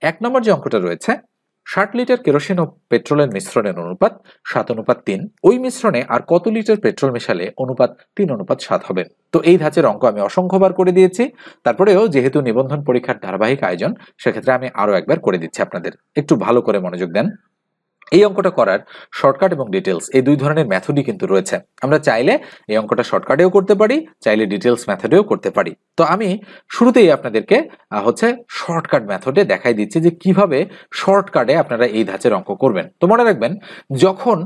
এক নম্বর যে অঙ্কটা রয়েছে 60 লিটার কেরোসিন ও পেট্রোলের মিশ্রণের অনুপাত 7:3, ওই মিশ্রণে আর কত লিটার পেট্রোল মেশালে অনুপাত 3:7 হবে। তো এই ধাঁচের অঙ্ক আমি অসংখ্যবার করে দিয়েছি, তারপরেও যেহেতু নিবন্ধন পরীক্ষার ধারাবাহিক আয়োজন সেক্ষেত্রে আমি আরো একবার করে দিচ্ছি আপনাদের, একটু ভালো করে মনোযোগ দেন। এই অঙ্কটা করার শর্টকাট এবং ডিটেলস এই দুই ধরনের মেথডই কিন্তু রয়েছে। আমরা চাইলে এই অঙ্কটা শর্টকাটেও করতে পারি, চাইলে ডিটেলস মেথডেও করতে পারি। তো আমি শুরুতেই আপনাদেরকে শর্টকাট মেথডে দেখাই দিচ্ছি যে কিভাবে শর্টকাটে আপনারা এই ধাঁচের অঙ্ক করবেন। তো মনে রাখবেন, যখন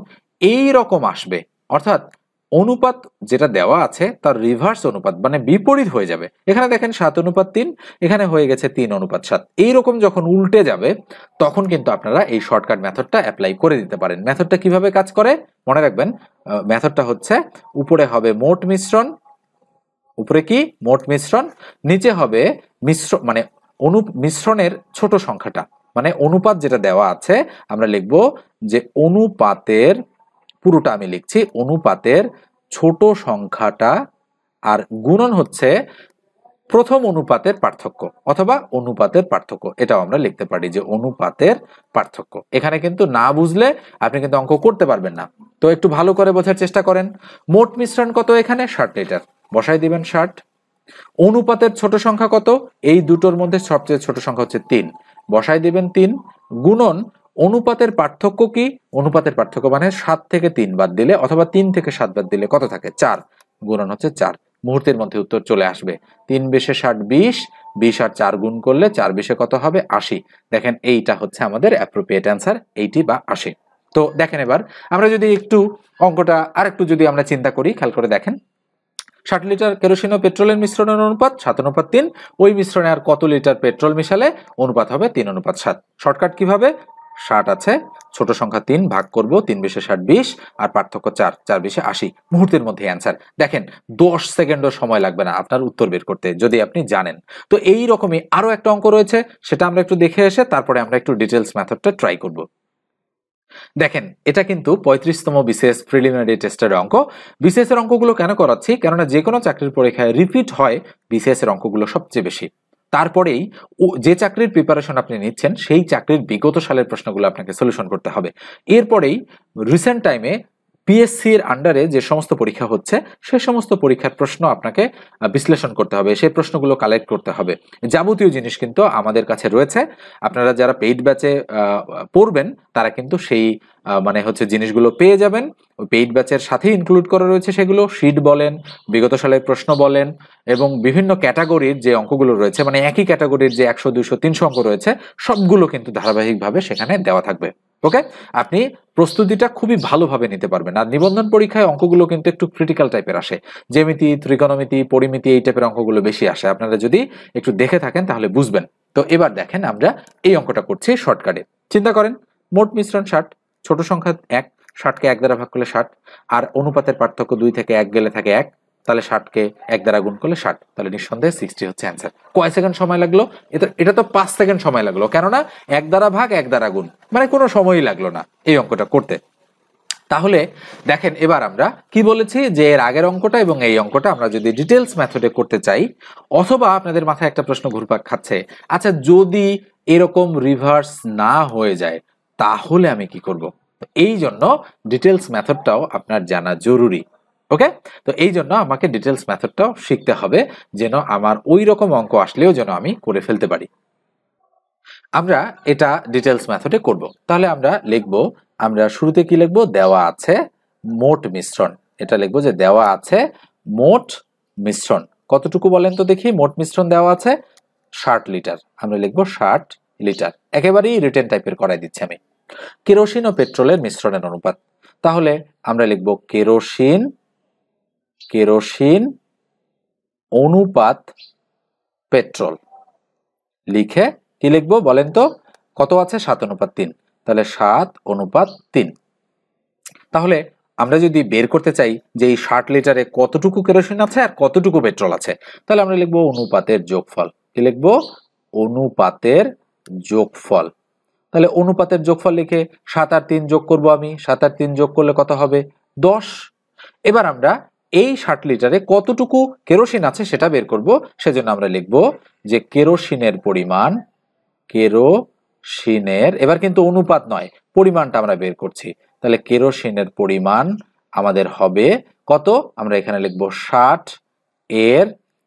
এই রকম আসবে, অর্থাৎ অনুপাত যেটা দেওয়া আছে তার রিভার্স অনুপাত মানে বিপরীত হয়ে যাবে। এখানে দেখেন 7:3, এখানে হয়ে গেছে 3:7। এইরকম যখন উল্টে যাবে তখন কিন্তু আপনারা এই শর্টকাট মেথডটা অ্যাপ্লাই করে দিতে পারেন। মেথডটা কিভাবে কাজ করে মনে রাখবেন, মেথডটা হচ্ছে উপরে হবে মোট মিশ্রণ, উপরে কি মোট মিশ্রণ, নিচে হবে মানে মিশ্রণের ছোট সংখ্যাটা, মানে অনুপাত যেটা দেওয়া আছে আমরা লিখব যে অনুপাতের, পুরোটা আমি লিখছি, অনুপাতের ছোট সংখ্যাটা, আর গুণন হচ্ছে প্রথম অনুপাতের পার্থক্য অথবা অনুপাতের পার্থক্য, এটাও আমরা লিখতে পারি যে অনুপাতের পার্থক্য। এখানে কিন্তু না বুঝলে আপনি কিন্তু অঙ্ক করতে পারবেন না, তো একটু ভালো করে বোঝার চেষ্টা করেন। মোট মিশ্রণ কত, এখানে 60 লিটার, বসাই দিবেন 60। অনুপাতের ছোট সংখ্যা কত, এই দুটোর মধ্যে সবচেয়ে ছোট সংখ্যা হচ্ছে 3, বসাই দিবেন 3, গুণন অনুপাতের পার্থক্য কি, অনুপাতের পার্থক্য মানে 7 থেকে 3 বাদ দিলে অথবা 3 থেকে 7 বাদ দিলে কত থাকে, 4, গুণন হচ্ছে 4। মুহূর্তের মধ্যে উত্তর চলে আসবে। 3 বেশে 60 20, 20 আর 4 গুণ করলে 4 বেশে কত হবে 80। দেখেন এইটা হচ্ছে আমাদের অ্যাপ্রোপ্রিয়েট অ্যান্সার, 80 বা 80। তো দেখেন এবার আমরা যদি একটু অঙ্কটা আর একটু যদি আমরা চিন্তা করি, খেয়াল করে দেখেন, 60 লিটার কেরোসিন ও পেট্রোলের মিশ্রণের অনুপাত 7:3, ওই মিশ্রণে আর কত লিটার পেট্রোল মিশালে অনুপাত হবে 3:7। শর্টকাট কিভাবে, 60 আছে, ছোট সংখ্যা 3, ভাগ করব 3 বেশে 60 20 আর পার্থক্য 4, 4 বেশে 80। মুহূর্তের মধ্যে অ্যান্সার। দেখেন 10 সেকেন্ডও সময় লাগবে না আপনার উত্তর বের করতে যদি আপনি জানেন। তো এই রকমই আরো একটা অঙ্ক রয়েছে, সেটা আমরা একটু দেখে এসে তারপরে আমরা একটু ডিটেলস মেথডটা ট্রাই করব। দেখেন এটা কিন্তু 35তম বিসিএস প্রিলিমিনারি টেস্টের অঙ্ক। বিসিএস এর অঙ্কগুলো কেন করাচ্ছি, কেননা যে কোনো চাকরির পরীক্ষায় রিপিট হয় বিসিএস এর অঙ্কগুলো সবচেয়ে বেশি। তারপরেই যে চাকরির প্রিপারেশন আপনি নিচ্ছেন সেই চাকরির বিগত সালের প্রশ্নগুলো আপনাকে সলিউশন করতে হবে। এরপরেই রিসেন্ট টাইমে পিএসসি এর আন্ডারে যে সমস্ত পরীক্ষা হচ্ছে সে সমস্ত পরীক্ষার প্রশ্ন আপনাকে বিশ্লেষণ করতে হবে, সেই প্রশ্নগুলো কালেক্ট করতে হবে। যাবতীয় জিনিস কিন্তু আমাদের কাছে রয়েছে। আপনারা যারা পেইড ব্যাচে পড়বেন তারা কিন্তু সেই মানে হচ্ছে জিনিসগুলো পেয়ে যাবেন। ওই পেইড ব্যাচের সাথে ইনক্লুড করা রয়েছে, সেগুলো শীট বলেন, বিগত সালের প্রশ্ন বলেন, এবং বিভিন্ন ক্যাটাগরির যে অঙ্কগুলো রয়েছে, মানে একই ক্যাটাগরির যে 100 200 300 অঙ্ক রয়েছে সবগুলো কিন্তু ধারাবাহিকভাবে সেখানে দেওয়া থাকবে। ওকে, আপনি প্রস্তুতিটা খুবই ভালোভাবে নিতে পারবেন। আর নিবন্ধন পরীক্ষায় অঙ্কগুলো কিন্তু একটু ক্রিটিক্যাল টাইপের আসে, জ্যামিতি, ত্রিকোণমিতি, পরিমিতি এই টাইপের অঙ্কগুলো বেশি আসে। আপনারা যদি একটু দেখে থাকেন তাহলে বুঝবেন। তো এবার দেখেন আমরা এই অঙ্কটা করছি শর্টকাটে। চিন্তা করেন, মোট মিশ্রণ 60, ছোট সংখ্যা 1, 60কে 1 দ্বারা ভাগ করলে 60, আর অনুপাতের পার্থক্য 2 থেকে 1 গেলে থাকে 1, তাহলে 60কে 1 দ্বারা গুণ করলে 60, তাহলে নিঃসন্দেহে 60 হচ্ছে অ্যান্সার। কয় সেকেন্ড সময় লাগলো, এটা তো 5 সেকেন্ড সময় লাগলো, কেননা 1 দ্বারা ভাগ 1 দ্বারা গুণ, মানে কোনো সময়ই লাগলো না এই অঙ্কটা করতে। তাহলে দেখেন এবার আমরা কি বলেছি যে এর আগের অঙ্কটা এবং এই অঙ্কটা আমরা যদি ডিটেলস মেথডে করতে চাই, অথবা আপনাদের মাথায় একটা প্রশ্ন ঘুরপাক খাচ্ছে, আচ্ছা যদি এরকম রিভার্স না হয়ে যায় তাহলে আমি কি করব। এই জন্য ডিটেলস মেথডটাও আপনার জানা জরুরি। ওকে, তো এই জন্য আমাকে ডিটেলস মেথডটাও শিখতে হবে, যেন আমার ওই রকম অঙ্ক আসলেও যেন আমি করে ফেলতে পারি। আমরা এটা ডিটেলস মেথডে করব। তাহলে আমরা লিখব, আমরা শুরুতে কি লিখব, দেওয়া আছে মোট মিশ্রণ, এটা লিখব যে দেওয়া আছে মোট মিশ্রণ কতটুকু বলেন তো দেখি। মোট মিশ্রণ দেওয়া আছে 60 লিটার, আমরা লিখব 60 লিটার। একেবারেই রিটেন টাইপের করাই দিচ্ছি আমি। কেরোসিন ও পেট্রোলের মিশ্রণের অনুপাত, তাহলে আমরা লিখব কেরোসিন, কেরোসিন অনুপাত পেট্রোল। লিখে কি লিখবো বলেন তো, কত আছে 7:3, তাহলে 7:3। তাহলে আমরা যদি বের করতে চাই যে এই 60 লিটারে কতটুকু কেরোসিন আছে আর কতটুকু পেট্রোল আছে, তাহলে আমরা লিখবো অনুপাতের যোগফল। কি লিখবো, অনুপাতের যোগফল। তাহলে অনুপাতের যোগফল লিখে 7 আর 3 যোগ করব আমি, 7 আর 3 যোগ করলে কত হবে 10। এবার আমরা এই 60 লিটারে কতটুকু কেরোসিন আছে সেটা বের করব, সেজন্য আমরা লিখব যে কেরোসিনের পরিমাণ, কেরোসিনের কেরোসিনের, এবার কিন্তু অনুপাত নয়, পরিমাণটা আমরা বের করছি। তাহলে কেরোসিনের পরিমাণ আমাদের হবে কত? আমরা এখানে লিখবো 60, এর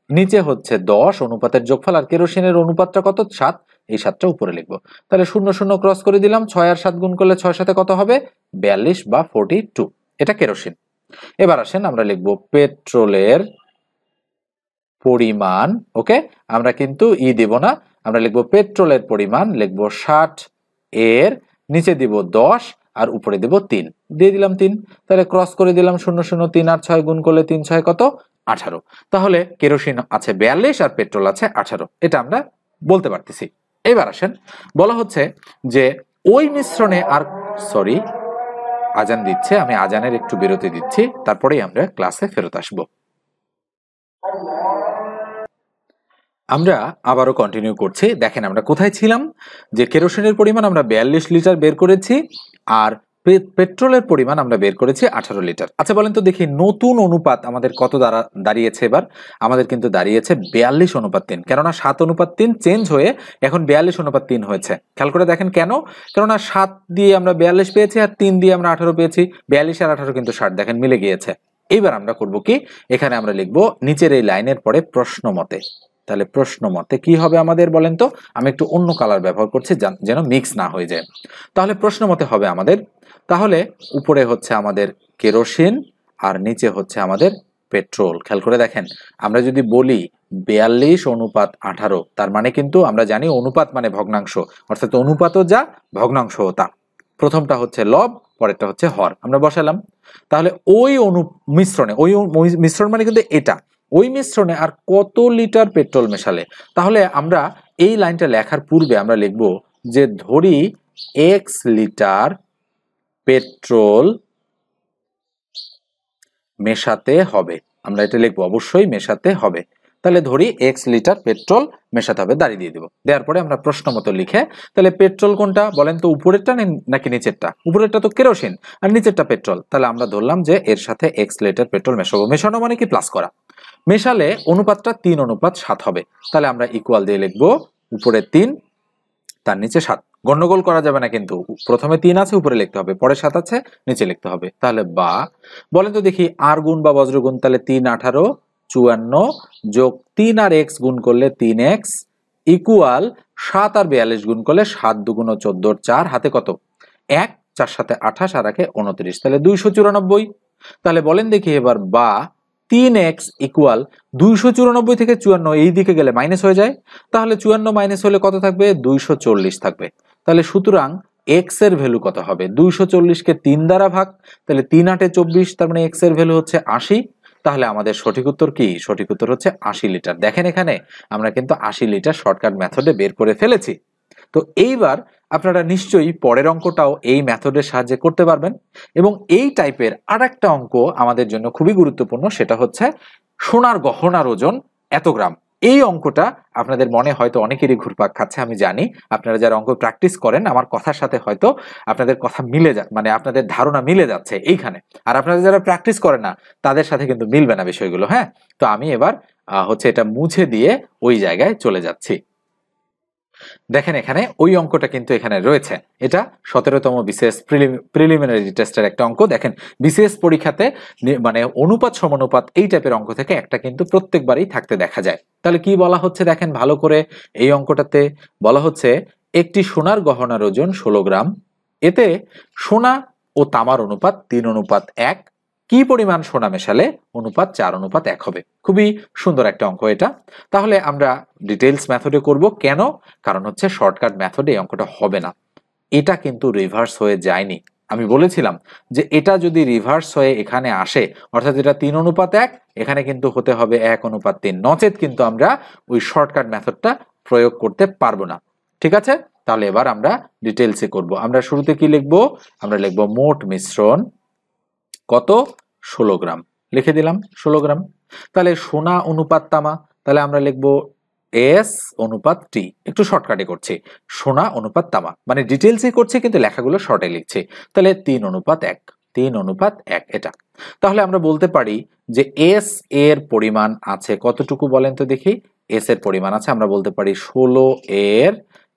নিচে হচ্ছে 10 অনুপাতের যোগফল, আর কেরোসিনের অনুপাতটা কত? 7, এই 7টা উপরে লিখবো। তাহলে 0 0 ক্রস করে দিলাম, 6 আর 7 গুণ করলে 6 সাথে কত হবে? 42 বা 42। এটা কেরোসিন। এবার আসেন আমরা লিখবো পেট্রোলের পরিমাণ। ওকে, আমরা কিন্তু দিব না, আমরা লিখবো পেট্রোলের পরিমাণ, লিখবো 60, এর নিচে দিব 10 আর উপরে দিব 3, দিয়ে দিলাম 3। তাহলে ক্রস করে দিলাম 0 0, 3 আর 6 গুণ করলে 3 6 কত? 18। তাহলে কেরোসিন আছে 42 আর পেট্রোল আছে 18, এটা আমরা বলতে পারতেছি। এবার আসেন, বলা হচ্ছে যে ওই মিশ্রণে আর সরি আজান দিচ্ছে, আমি আজানের একটু বিরতি দিচ্ছি, তারপরেই আমরা ক্লাসে ফেরত আসবো। আমরা আবারও কন্টিনিউ করছি। দেখেন আমরা কোথায় ছিলাম, যে কেরোসিনের পরিমাণ আমরা 42 লিটার বের করেছি, আর পেট্রোলের পরিমাণ আমরা বের করেছি 18 লিটার। আচ্ছা বলেন তো দেখি, নতুন অনুপাত আমাদের কত দাঁড়িয়েছে? এবার আমাদের কিন্তু দাঁড়িয়েছে 42:3, কেননা 7:3 চেঞ্জ হয়ে এখন 42:3 হয়েছে। খেয়াল করে দেখেন কেন? কেননা 7 দিয়ে আমরা 42 পেয়েছি, আর 3 দিয়ে আমরা 18 পেয়েছি। 42 আর 18 কিন্তু 60, দেখেন মিলে গিয়েছে। এইবার আমরা করব কি, এখানে আমরা লিখবো নিচের এই লাইনের পরে প্রশ্ন মতে। তাহলে প্রশ্ন মতে কি হবে আমাদের বলেন তো? আমি একটু অন্য কালার ব্যবহার করছি যেন মিক্স না হয়ে যায়। তাহলে প্রশ্ন মতে হবে আমাদের, তাহলে উপরে হচ্ছে আমাদের কেরোসিন আর নিচে হচ্ছে আমাদের পেট্রোল। খেয়াল করে দেখেন, আমরা যদি বলি 42:18, তার মানে কিন্তু আমরা জানি অনুপাত মানে ভগ্নাংশ, অর্থাৎ অনুপাতও যা ভগ্নাংশও তা। প্রথমটা হচ্ছে লব, পরেরটা হচ্ছে হর, আমরা বসালাম। তাহলে ওই মিশ্রণে, ওই মিশ্রণ মানে কিন্তু এটা, ওই মিশ্রণে আর কত লিটার পেট্রোল মেশালে? তাহলে আমরা এই লাইনটা লেখার পূর্বে আমরা লিখব যে ধরি x লিটার পেট্রোল মেশাতে হবে। আমরা এটা লিখবো, অবশ্যই মেশাতে হবে। তাহলে ধরি x লিটার পেট্রোল মেশাতে হবে, দাঁড়িয়ে দিয়ে দেবো। দেওয়ার পরে আমরা প্রশ্ন মতো লিখে, তাহলে পেট্রোল কোনটা বলেন তো, উপরেরটা নাকি নিচেরটা? উপরেরটা তো কেরোসিন আর নিচেরটা পেট্রোল। তাহলে আমরা ধরলাম যে এর সাথে x লিটার পেট্রোল মেশাবো। মেশানো মানে কি? প্লাস করা। মেশালে অনুপাতটা 3:7 হবে। তাহলে আমরা ইকুয়াল দিয়ে লিখবো উপরে 3, তার নিচে 7। গন্ডগোল করা যাবে না কিন্তু, প্রথমে 3 আছে উপরে লিখতে হবে, পরে 7 আছে নিচে লিখতে হবে। তাহলে বা বলেন তো দেখি, আর গুণ বা বজ্রগুণ, তাহলে 3 18 54 যোগ 3 আর x গুণ করলে 3x ইকুয়াল 7 আর 42 গুণ করলে 7 2 14, 4 হাতে কত? 1, 4 সাথে 28 আর 1 29, তাহলে 294। তাহলে বলেন দেখি এবার, বা 3x ইকুয়াল 294 থেকে 54 এই দিকে গেলে মাইনাস হয়ে যায়, তাহলে 54 মাইনাস হলে কত থাকবে? 240 থাকবে। তাহলে সুতরাং x এর ভ্যালু কত হবে? 240 কে 3 দ্বারা ভাগ, তাহলে 3 8 24, তার মানে x এর ভ্যালু হচ্ছে 80। তাহলে আমাদের সঠিক উত্তর কি? সঠিক উত্তর হচ্ছে 80 লিটার। দেখেন এখানে আমরা কিন্তু 80 লিটার শর্টকাট মেথডে বের করে ফেলেছি। তো এইবার আপনারা নিশ্চয়ই পরের অঙ্কটাও এই মেথডের সাহায্যে করতে পারবেন। এবং এই টাইপের আরেকটা অঙ্ক আমাদের জন্য খুবই গুরুত্বপূর্ণ, সেটা হচ্ছে সোনার গহনার ওজন এত গ্রাম। এই অঙ্কটা আপনাদের মনে হয়তো অনেকেরই ঘুরপাক খাচ্ছে, আমি জানি। আপনারা যারা অঙ্ক প্র্যাকটিস করেন, আমার কথার সাথে হয়তো আপনাদের কথা মিলে যায়, মানে আপনাদের ধারণা মিলে যাচ্ছে এইখানে। আর আপনারা যারা প্র্যাকটিস করেন না, তাদের সাথে কিন্তু মিলবে না বিষয়গুলো। হ্যাঁ, তো আমি এবার হচ্ছে এটা মুছে দিয়ে ওই জায়গায় চলে যাচ্ছি। দেখেন এখানে ওই অঙ্কটা কিন্তু এখানে রয়েছে। এটা 17তম বিসিএস প্রিলিমিনারি টেস্টের একটা অঙ্ক। দেখেন বিসিএস পরীক্ষাতে মানে অনুপাত সমানুপাত এই টাইপের অঙ্ক থেকে একটা কিন্তু প্রত্যেকবারই থাকতে দেখা যায়। তাহলে কি বলা হচ্ছে দেখেন ভালো করে, এই অঙ্কটাতে বলা হচ্ছে একটি সোনার গহনার ওজন 16 গ্রাম, এতে সোনা ও তামার অনুপাত 3:1, কি পরিমাণ সোনা মেশালে অনুপাত 4:1 হবে। খুবই সুন্দর একটা অঙ্ক এটা। তাহলে আমরা ডিটেইলস মেথডে করব। কেন? কারণ হচ্ছে শর্টকাট মেথডে এই অঙ্কটা হবে না। এটা কিন্তু রিভার্স হয়ে যায়নি। আমি বলেছিলাম যে এটা যদি রিভার্স হয়ে এখানে আসে, অর্থাৎ এটা 3:1, এখানে কিন্তু হতে হবে 1:3, নচেত কিন্তু আমরা ওই শর্টকাট মেথডটা প্রয়োগ করতে পারবো না। ঠিক আছে, তাহলে এবার আমরা ডিটেইলসে করব। আমরা শুরুতে কি লিখব? আমরা লিখব মোট মিশ্রণ কত? 16 গ্রাম। লিখে দিলাম 16 গ্রাম। তাহলে সোনা অনুপাত তামা, তাহলে আমরা লিখব S অনুপাত T। একটু শর্টকাটে করছি, সোনা অনুপাত তামা, মানে ডিটেইলসে করছি কিন্তু লেখাগুলো শর্টে লিখছি। তাহলে 3:1, 3:1 এটা। তাহলে আমরা বলতে পারি যে S এর পরিমাণ আছে কতটুকু বলেন তো দেখি। S এর পরিমাণ আছে, আমরা বলতে পারি 16 এর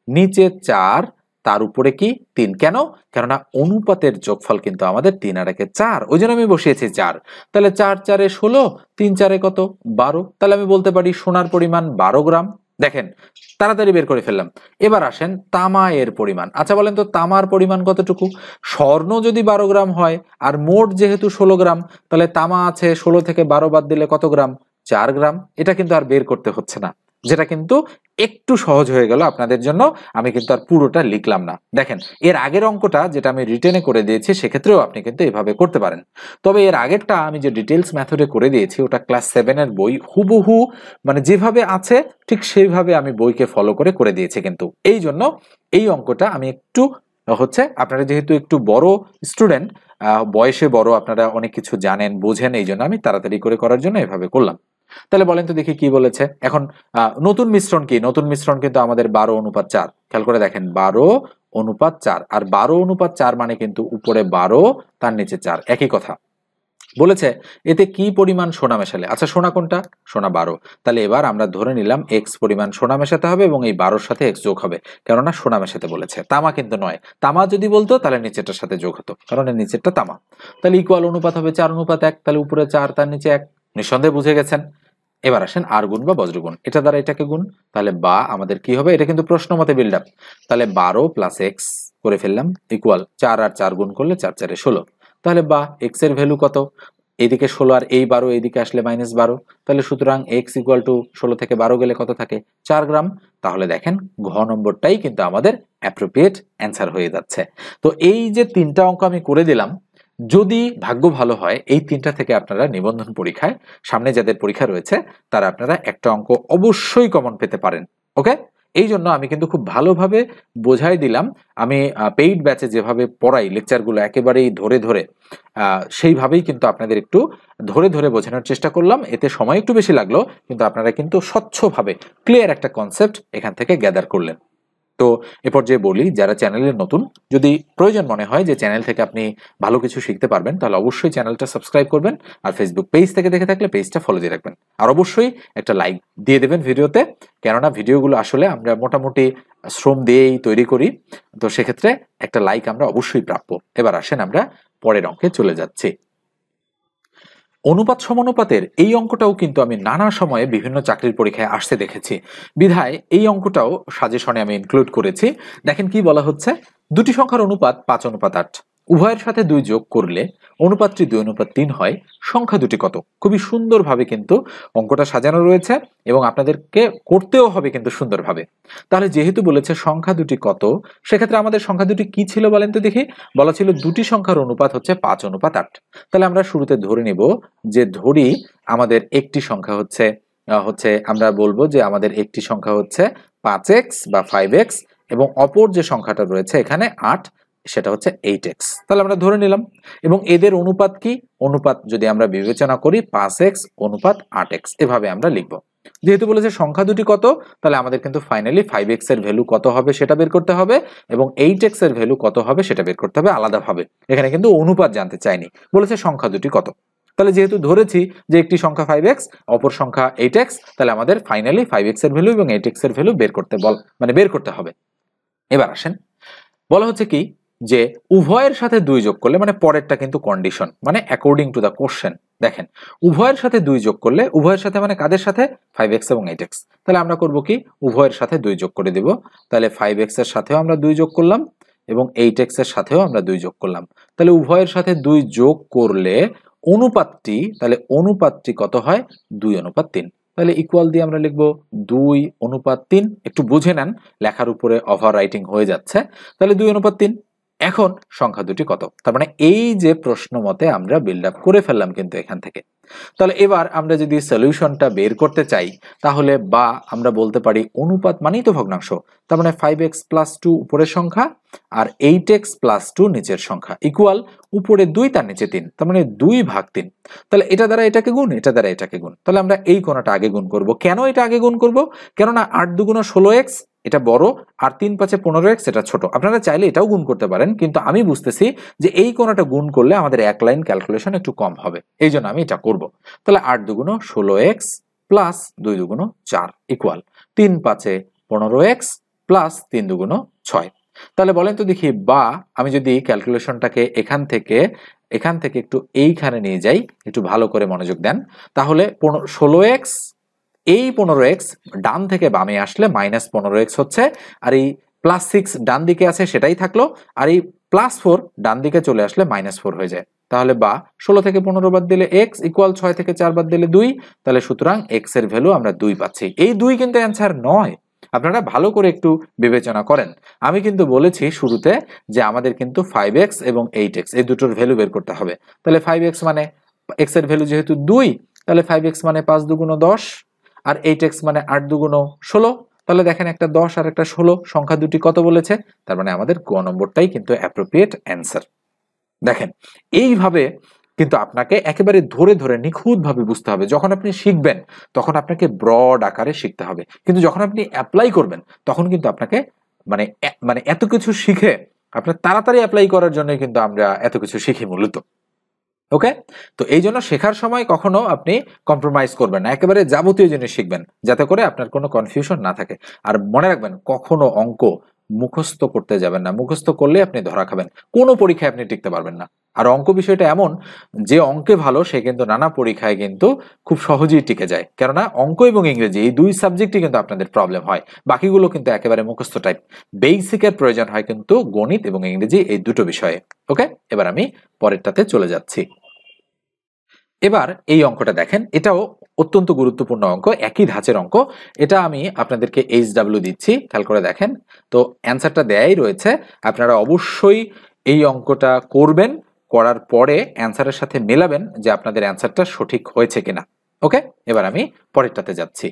নিচে 4 তার উপরে কি 3, কেন? কেননা অনুপাতের যোগফল কিন্তু আমাদের 3 আর 1 4, ওই জন্য আমি বসিয়েছি 4। তাহলে 4 4 16, 3 4 কত 12, তাহলে আমি বলতে পারি সোনার পরিমাণ 12 গ্রাম। দেখেন তাড়াতাড়ি বের করে ফেললাম। এবার আসেন তামা এর পরিমাণ। আচ্ছা বলেন তো তামার পরিমাণ কতটুকু? স্বর্ণ যদি 12 গ্রাম হয় আর মোট যেহেতু 16 গ্রাম, তাহলে তামা আছে 16 থেকে 12 বাদ দিলে কত গ্রাম? 4 গ্রাম। এটা কিন্তু আর বের করতে হচ্ছে না, যেটা কিন্তু একটু সহজ হয়ে গেল আপনাদের জন্য। আমি কিন্তু আর পুরোটা লিখলাম না। দেখেন এর আগের অঙ্কটা যেটা আমি রিটেনে করে দিয়েছি সেক্ষেত্রেও আপনি কিন্তু এভাবে করতে পারেন। তবে এর আগেরটা আমি যে ডিটেলস মেথডে করে দিয়েছি ওটা ক্লাস 7 এর বই, হুবহু মানে যেভাবে আছে ঠিক সেইভাবে আমি বইকে ফলো করে দিয়েছি। কিন্তু এই জন্য এই অঙ্কটা আমি একটু আপনারা যেহেতু একটু বড় স্টুডেন্ট, বয়সে বড়, আপনারা অনেক কিছু জানেন বোঝেন, এই জন্য আমি তাড়াতাড়ি করার জন্য এভাবে করলাম। তাহলে বলেন তো দেখি কি বলেছে। এখন নতুন মিশ্রণ কি? নতুন মিশ্রণ কিন্তু আমাদের 12:4। খেয়াল করে দেখেন 12:4, আর 12:4 মানে কিন্তু উপরে 12 তার নিচে 4, একই কথা। বলেছে এতে কি পরিমাণ সোনা মেশালে? আচ্ছা সোনা কোনটা? সোনা 12। তাহলে এবার আমরা ধরে নিলাম এক্স পরিমাণ সোনা মেশাতে হবে এবং এই 12-র সাথে এক্স যোগ হবে, কেননা সোনা মেশাতে বলেছে, তামা কিন্তু নয়। তামা যদি বলতো তাহলে নিচেরটার সাথে যোগ হতো, কারণ এর নিচেরটা তামা। তাহলে ইকুয়াল অনুপাত হবে 4:1, তাহলে উপরে 4 তার নিচে 1, নিঃসন্দেহে বুঝে গেছেন। এবার আসেন আর গুণ বা বজ্রগুণ, এটা দ্বারা এটাকে গুণ, তাহলে বা আমাদের কি হবে? এটা কিন্তু প্রশ্ন মতে বিল্ড আপ। তাহলে 12 + x করে ফেললাম ইকুয়াল 4 আর 4 গুণ করলে 4 4 16। তাহলে বা এক্স এর ভ্যালু কত? এইদিকে 16 আর এই 12 এইদিকে আসলে -12, তাহলে সুতরাং এক্স ইকুয়াল টু 16 থেকে 12 গেলে কত থাকে? 4 গ্রাম। তাহলে দেখেন ঘ নম্বরটাই কিন্তু আমাদের অ্যাপ্রোপ্রিয়েট অ্যান্সার হয়ে যাচ্ছে। তো এই যে 3টা অঙ্ক আমি করে দিলাম, যদি ভাগ্য ভালো হয় এই 3টা থেকে আপনারা নিবন্ধন পরীক্ষায় সামনে যাদের পরীক্ষা রয়েছে তারা আপনারা একটা অঙ্ক অবশ্যই কমন পেতে পারেন। ওকে, এই জন্য আমি কিন্তু খুব ভালোভাবে বোঝাই দিলাম। আমি পেইড ব্যাচে যেভাবে পড়াই লেকচারগুলো একেবারেই ধরে সেইভাবেই কিন্তু আপনাদের একটু ধরে বোঝানোর চেষ্টা করলাম। এতে সময় একটু বেশি লাগলো, কিন্তু আপনারা কিন্তু স্বচ্ছভাবে ক্লিয়ার একটা কনসেপ্ট এখান থেকে গ্যাদার করলেন। তো এ পর্যায়ে বলি, যারা চ্যানেলে নতুন, যদি প্রয়োজন মনে হয় যে চ্যানেল থেকে আপনি ভালো কিছু শিখতে পারবেন, তাহলে অবশ্যই চ্যানেলটা সাবস্ক্রাইব করবেন, আর ফেসবুক পেজ থেকে দেখে থাকলে পেজটা ফলো দিয়ে রাখবেন, আর অবশ্যই একটা লাইক দিয়ে দেবেন ভিডিওতে, কেননা ভিডিওগুলো আসলে আমরা মোটামুটি শ্রম দিয়েই তৈরি করি, তো সেক্ষেত্রে একটা লাইক আমরা অবশ্যই প্রাপ্য। এবার আসেন আমরা পরের অঙ্কে চলে যাচ্ছি। অনুপাত সমানুপাতের এই অঙ্কটাও কিন্তু আমি নানা সময়ে বিভিন্ন চাকরির পরীক্ষায় আসতে দেখেছি, বিধায় এই অঙ্কটাও সাজেশনে আমি ইনক্লুড করেছি। দেখেন কি বলা হচ্ছে, দুটি সংখ্যার অনুপাত 5:8, উভয়ের সাথে 2 যোগ করলে অনুপাতটি 2:3 হয়, সংখ্যা দুটি কত? খুবই সুন্দরভাবে কিন্তু অঙ্কটা সাজানো রয়েছে এবং আপনাদেরকে করতেও হবে কিন্তু সুন্দরভাবে। তাহলে যেহেতু বলেছে সংখ্যা দুটি কত, সেক্ষেত্রে আমাদের সংখ্যা দুটি কি ছিল বলেন তো দেখি। বলা ছিল দুটি সংখ্যার অনুপাত হচ্ছে 5:8। তাহলে আমরা শুরুতে ধরে নিব যে ধরি আমাদের একটি সংখ্যা হচ্ছে আমরা বলবো যে আমাদের একটি সংখ্যা হচ্ছে 5x বা 5x, এবং অপর যে সংখ্যাটা রয়েছে এখানে 8, সেটা হচ্ছে 8x। তাহলে আমরা ধরে নিলাম, এবং এদের অনুপাত কি? অনুপাত যদি আমরা বিবেচনা করি 5x অনুপাত 8x, এভাবে আমরা লিখব। যেহেতু বলেছে সংখ্যা দুটি কত, তাহলে আমাদের কিন্তু ফাইনালি 5x এর ভ্যালু কত হবে সেটা বের করতে হবে, এবং 8x এর ভ্যালু কত হবে সেটা বের করতে হবে আলাদাভাবে। এখানে কিন্তু অনুপাত জানতে চাইনি, বলেছে সংখ্যা দুটি কত। তাহলে যেহেতু ধরেছি যে একটি সংখ্যা 5x অপর সংখ্যা 8x, তাহলে আমাদের ফাইনালি 5x এর ভ্যালু এবং 8x এর ভ্যালু বের করতে হবে। এবার আসেন, বলা হচ্ছে কি যে উভয়ের সাথে 2 যোগ করলে, মানে পরেরটা কিন্তু কন্ডিশন, মানে অ্যাকর্ডিং টু দ্য কোশ্চেন। দেখেন উভয়ের সাথে 2 যোগ করলে, উভয়ের সাথে মানে কাদের সাথে? 5x এবং 8x। তাহলে আমরা করব কি, উভয়ের সাথে 2 যোগ করে দিব। তাহলে 5x এর সাথেও আমরা 2 যোগ করলাম এবং 8x এর সাথেও আমরা 2 যোগ করলাম। তাহলে উভয়ের সাথে 2 যোগ করলে অনুপাতটি কত হয়? 2:3। তাহলে ইকুয়াল দিয়ে আমরা লিখবো 2:3। একটু বুঝে নেন, লেখার উপরে ওভার রাইটিং হয়ে যাচ্ছে। তাহলে 2:3। এখন সংখ্যা দুটি কত? তার মানে এই যে প্রশ্ন মতে আমরা বিল্ড আপ করে ফেললাম কিন্তু এখান থেকে। তাহলে এবার আমরা যদি সলিউশনটা বের করতে চাই, তাহলে বা আমরা বলতে পারি অনুপাত মানেই তো ভগ্নাংশ, তার মানে 5x + 2 উপরের সংখ্যা আর 8x + 2 নিচের সংখ্যা, ইকুয়াল উপরে 2 তার নিচে 3, তার মানে 2/3। তাহলে এটা দ্বারা এটাকে গুণ, এটা দ্বারা এটাকে গুণ। তাহলে আমরা এই কোণাটা আগে গুণ করব। কেন এটা আগে গুণ করব? কেননা 8 × 2 = 16x, এটা বড়, আর 3 × 5 = 15x, এটা ছোট। আপনারা চাইলে এটাও গুণ করতে পারেন, কিন্তু আমি বুঝতেছি যে এই কোণাটা গুণ করলে আমাদের এক লাইন ক্যালকুলেশন একটু কম হবে, এই জন্য আমি এটা করব। তাহলে 8 × 2 = 16x + 2 × 2 = 4 ইকুয়াল 3 × 5 = 15x + 3 × 2 = 6। তাহলে বলেন তো দেখি, বা আমি যদি ক্যালকুলেশনটাকে এখান থেকে একটু এইখানে নিয়ে যাই, একটু ভালো করে মনোযোগ দেন, তাহলে 16x, এই 15x ডান থেকে বামে আসলে -15x হচ্ছে, আর এই +6 ডান দিকে আছে সেটাই থাকলো, আর এই +4 ডান দিকে চলে আসলে -4 হয়ে যায়। তাহলে বা 16 থেকে 15 বাদ দিলে x ইকুয়াল 6 থেকে 4 বাদ দিলে 2, তাহলে সুতরাং x এর ভ্যালু আমরা 2 পাচ্ছি। এই 2 কিন্তু অ্যান্সার নয়, আপনারা ভালো করে একটু বিবেচনা করেন। আমি কিন্তু বলেছি শুরুতে যে আমাদের কিন্তু 5x এবং 8x এই দুটোর ভ্যালু বের করতে হবে। তাহলে 5x মানে x এর ভ্যালু যেহেতু 2, তাহলে 5x মানে 5 দুগুণ 10, আর 8x মানে 8 দুগুণ 16। তাহলে দেখেন একটা 10 আর একটা 16, সংখ্যা দুটি কত বলেছে, তার মানে আমাদের গ নম্বরটাই কিন্তু অ্যাপ্রোপ্রিয়েট অ্যান্সার। দেখেন এইভাবে কিন্তু আপনাকে একেবারে ধরে ধরে নিখুঁতভাবে বুঝতে হবে। যখন আপনি শিখবেন তখন আপনাকে ব্রড আকারে শিখতে হবে, কিন্তু যখন আপনি অ্যাপ্লাই করবেন তখন কিন্তু আপনাকে মানে মানে এত কিছু শিখে আপনার তাড়াতাড়ি অ্যাপ্লাই করার জন্য কিন্তু আমরা এত কিছু শিখি মূলত। ওকে, তো এই জন্য শেখার সময় কখনো আপনি কম্প্রোমাইজ করবেন না, একেবারে যাবতীয় জিনিস শিখবেন যাতে করে আপনার কোনো কনফিউশন না থাকে। আর মনে রাখবেন কখনো অঙ্ক মুখস্থ করতে যাবেন না, মুখস্থ করলে আপনি ধরা খাবেন, কোনো পরীক্ষায় আপনি টিকতে পারবেন না। আর অঙ্ক বিষয়টা এমন যে অঙ্কে ভালো সে কিন্তু নানা পরীক্ষায় কিন্তু খুব সহজেই টিকে যায়, কেননা অঙ্ক এবং ইংরেজি এই দুই সাবজেক্টই কিন্তু আপনাদের প্রবলেম হয়, বাকিগুলো কিন্তু একেবারে মুখস্থ টাইপ। বেসিকের প্রয়োজন হয় কিন্তু গণিত এবং ইংরেজি এই দুটো বিষয়ে। ওকে, এবার আমি পরেরটাতে চলে যাচ্ছি। এবার এই অঙ্কটা দেখেন, এটাও অত্যন্ত গুরুত্বপূর্ণ অঙ্ক, একই ধাঁচের অঙ্ক। এটা আমি আপনাদেরকে HW দিচ্ছি, খেয়াল করে দেখেন। তো অ্যান্সারটা দেয়াই রয়েছে, আপনারা অবশ্যই এই অঙ্কটা করবেন, করার পরে অ্যান্সারের সাথে মেলাবেন যে আপনাদের অ্যান্সারটা সঠিক হয়েছে কিনা। ওকে, এবার আমি পরেরটাতে যাচ্ছি।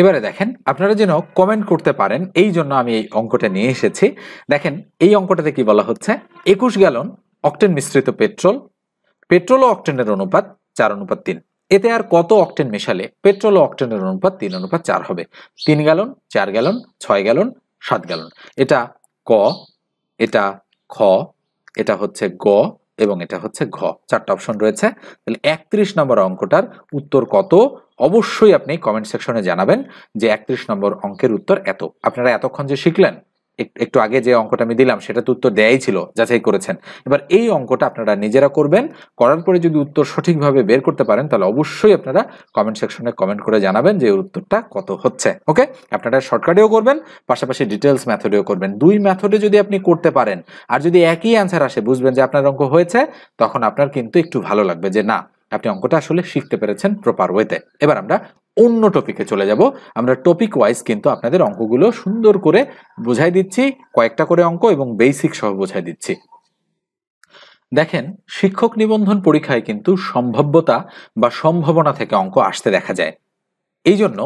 এবারে দেখেন, আপনারা যেন কমেন্ট করতে পারেন এই জন্য আমি এই অঙ্কটা নিয়ে এসেছি। দেখেন এই অঙ্কটাতে কি বলা হচ্ছে, 21 গ্যালন অক্টেন মিশ্রিত পেট্রোল ও অক্টেনের অনুপাত 4:3। এতে আর কত অক্টেন মেশালে পেট্রোল ও অক্টেনের অনুপাত 3:4 হবে? 3 গ্যালন, 4 গ্যালন, 6 গ্যালন, 7 গ্যালন। এটা ক, এটা খ, এটা হচ্ছে গ এবং এটা হচ্ছে ঘ, চারটা অপশন রয়েছে। তাহলে 31 নম্বর অঙ্কটার উত্তর কত অবশ্যই আপনি কমেন্ট সেকশনে জানাবেন যে 31 নম্বর অঙ্কের উত্তর এত। আপনারা এতক্ষণ যে শিখলেন, একটু আগে যে অঙ্কটা আমি দিলাম সেটা তো উত্তর দেয়াই ছিল, যাচাই করেছেন। এবার এই অঙ্কটা আপনারা নিজেরা করবেন, করার পরে যদি উত্তর সঠিকভাবে বের করতে পারেন তাহলে অবশ্যই আপনারা কমেন্ট সেকশনে কমেন্ট করে জানাবেন যে উত্তরটা কত হচ্ছে। ওকে, আপনারা শর্টকাটেও করবেন, পাশাপাশি ডিটেলস মেথডেও করবেন। দুই মেথডে যদি আপনি করতে পারেন আর যদি একই অ্যান্সার আসে, বুঝবেন যে আপনার অঙ্ক হয়েছে, তখন আপনার কিন্তু একটু ভালো লাগবে যে না, আপনি অঙ্কটা আসলে শিখতে পেরেছেন প্রপার ওয়েতে। এবার আমরা অন্য টপিকে চলে যাব। আমরা টপিক ওয়াইজ কিন্তু আপনাদের অঙ্কগুলো সুন্দর করে বুঝাই দিচ্ছি, কয়েকটা করে অঙ্ক এবং বেসিক সহ বুঝাই দিচ্ছি। দেখেন, শিক্ষক নিবন্ধন পরীক্ষায় কিন্তু সম্ভাব্যতা বা সম্ভাবনা থেকে অঙ্ক আসতে দেখা যায়। এই জন্য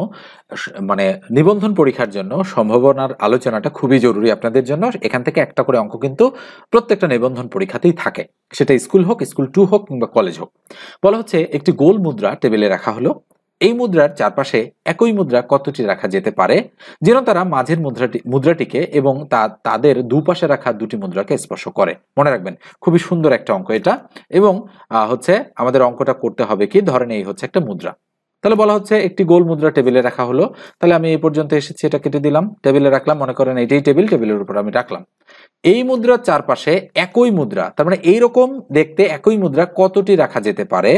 মানে নিবন্ধন পরীক্ষার জন্য সম্ভাবনার আলোচনাটা খুবই জরুরি আপনাদের জন্য। এখান থেকে একটা করে অঙ্ক কিন্তু প্রত্যেকটা নিবন্ধন পরীক্ষাতেই থাকে, সেটা স্কুল হোক, স্কুল 2 হোক কিংবা কলেজ হোক। বলা হচ্ছে একটি গোল মুদ্রা টেবিলে রাখা হলো, এই মুদ্রার চারপাশে একই মুদ্রা কতটি রাখা যেতে পারে যেন তারা মাঝের মুদ্রাটিকে এবং তাদের দুপাশে রাখা দুটি মুদ্রাকে স্পর্শ করে। মনে রাখবেন, খুবই সুন্দর একটা অঙ্ক এটা। এবং হচ্ছে আমাদের অঙ্কটা করতে হবে কি, ধরেন এই হচ্ছে একটা মুদ্রা, তাহলে বলা হচ্ছে একটি গোল মুদ্রা টেবিলে রাখা হলো। তাহলে আমি এই পর্যন্ত এসেছি, এটা কেটে দিলাম, টেবিলে রাখলাম, মনে করেন এটাই টেবিল, টেবিলের উপর আমি রাখলাম। এই মুদ্রার চারপাশে একই মুদ্রা, তার মানে এইরকম দেখতে একই মুদ্রা কতটি রাখা যেতে পারে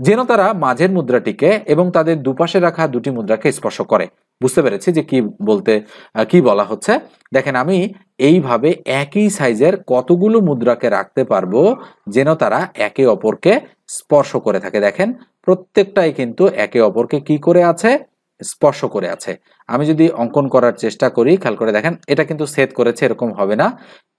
যেন তারা মাঝের মুদ্রাটিকে এবং তাদের দুপাশে রাখা দুটি মুদ্রাকে স্পর্শ করে। বুঝতে পেরেছি যে কি বলা হচ্ছে। দেখেন, আমি এইভাবে একই সাইজের কতগুলো মুদ্রাকে রাখতে পারবো যেন তারা একে অপরকে স্পর্শ করে থাকে। দেখেন, প্রত্যেকটাই কিন্তু একে অপরকে কি করে আছে, স্পর্শ করে আছে। আমি যদি অঙ্কন করার চেষ্টা করি, খেয়াল করে দেখেন, এটা কিন্তু সেট করেছে, এরকম হবে না,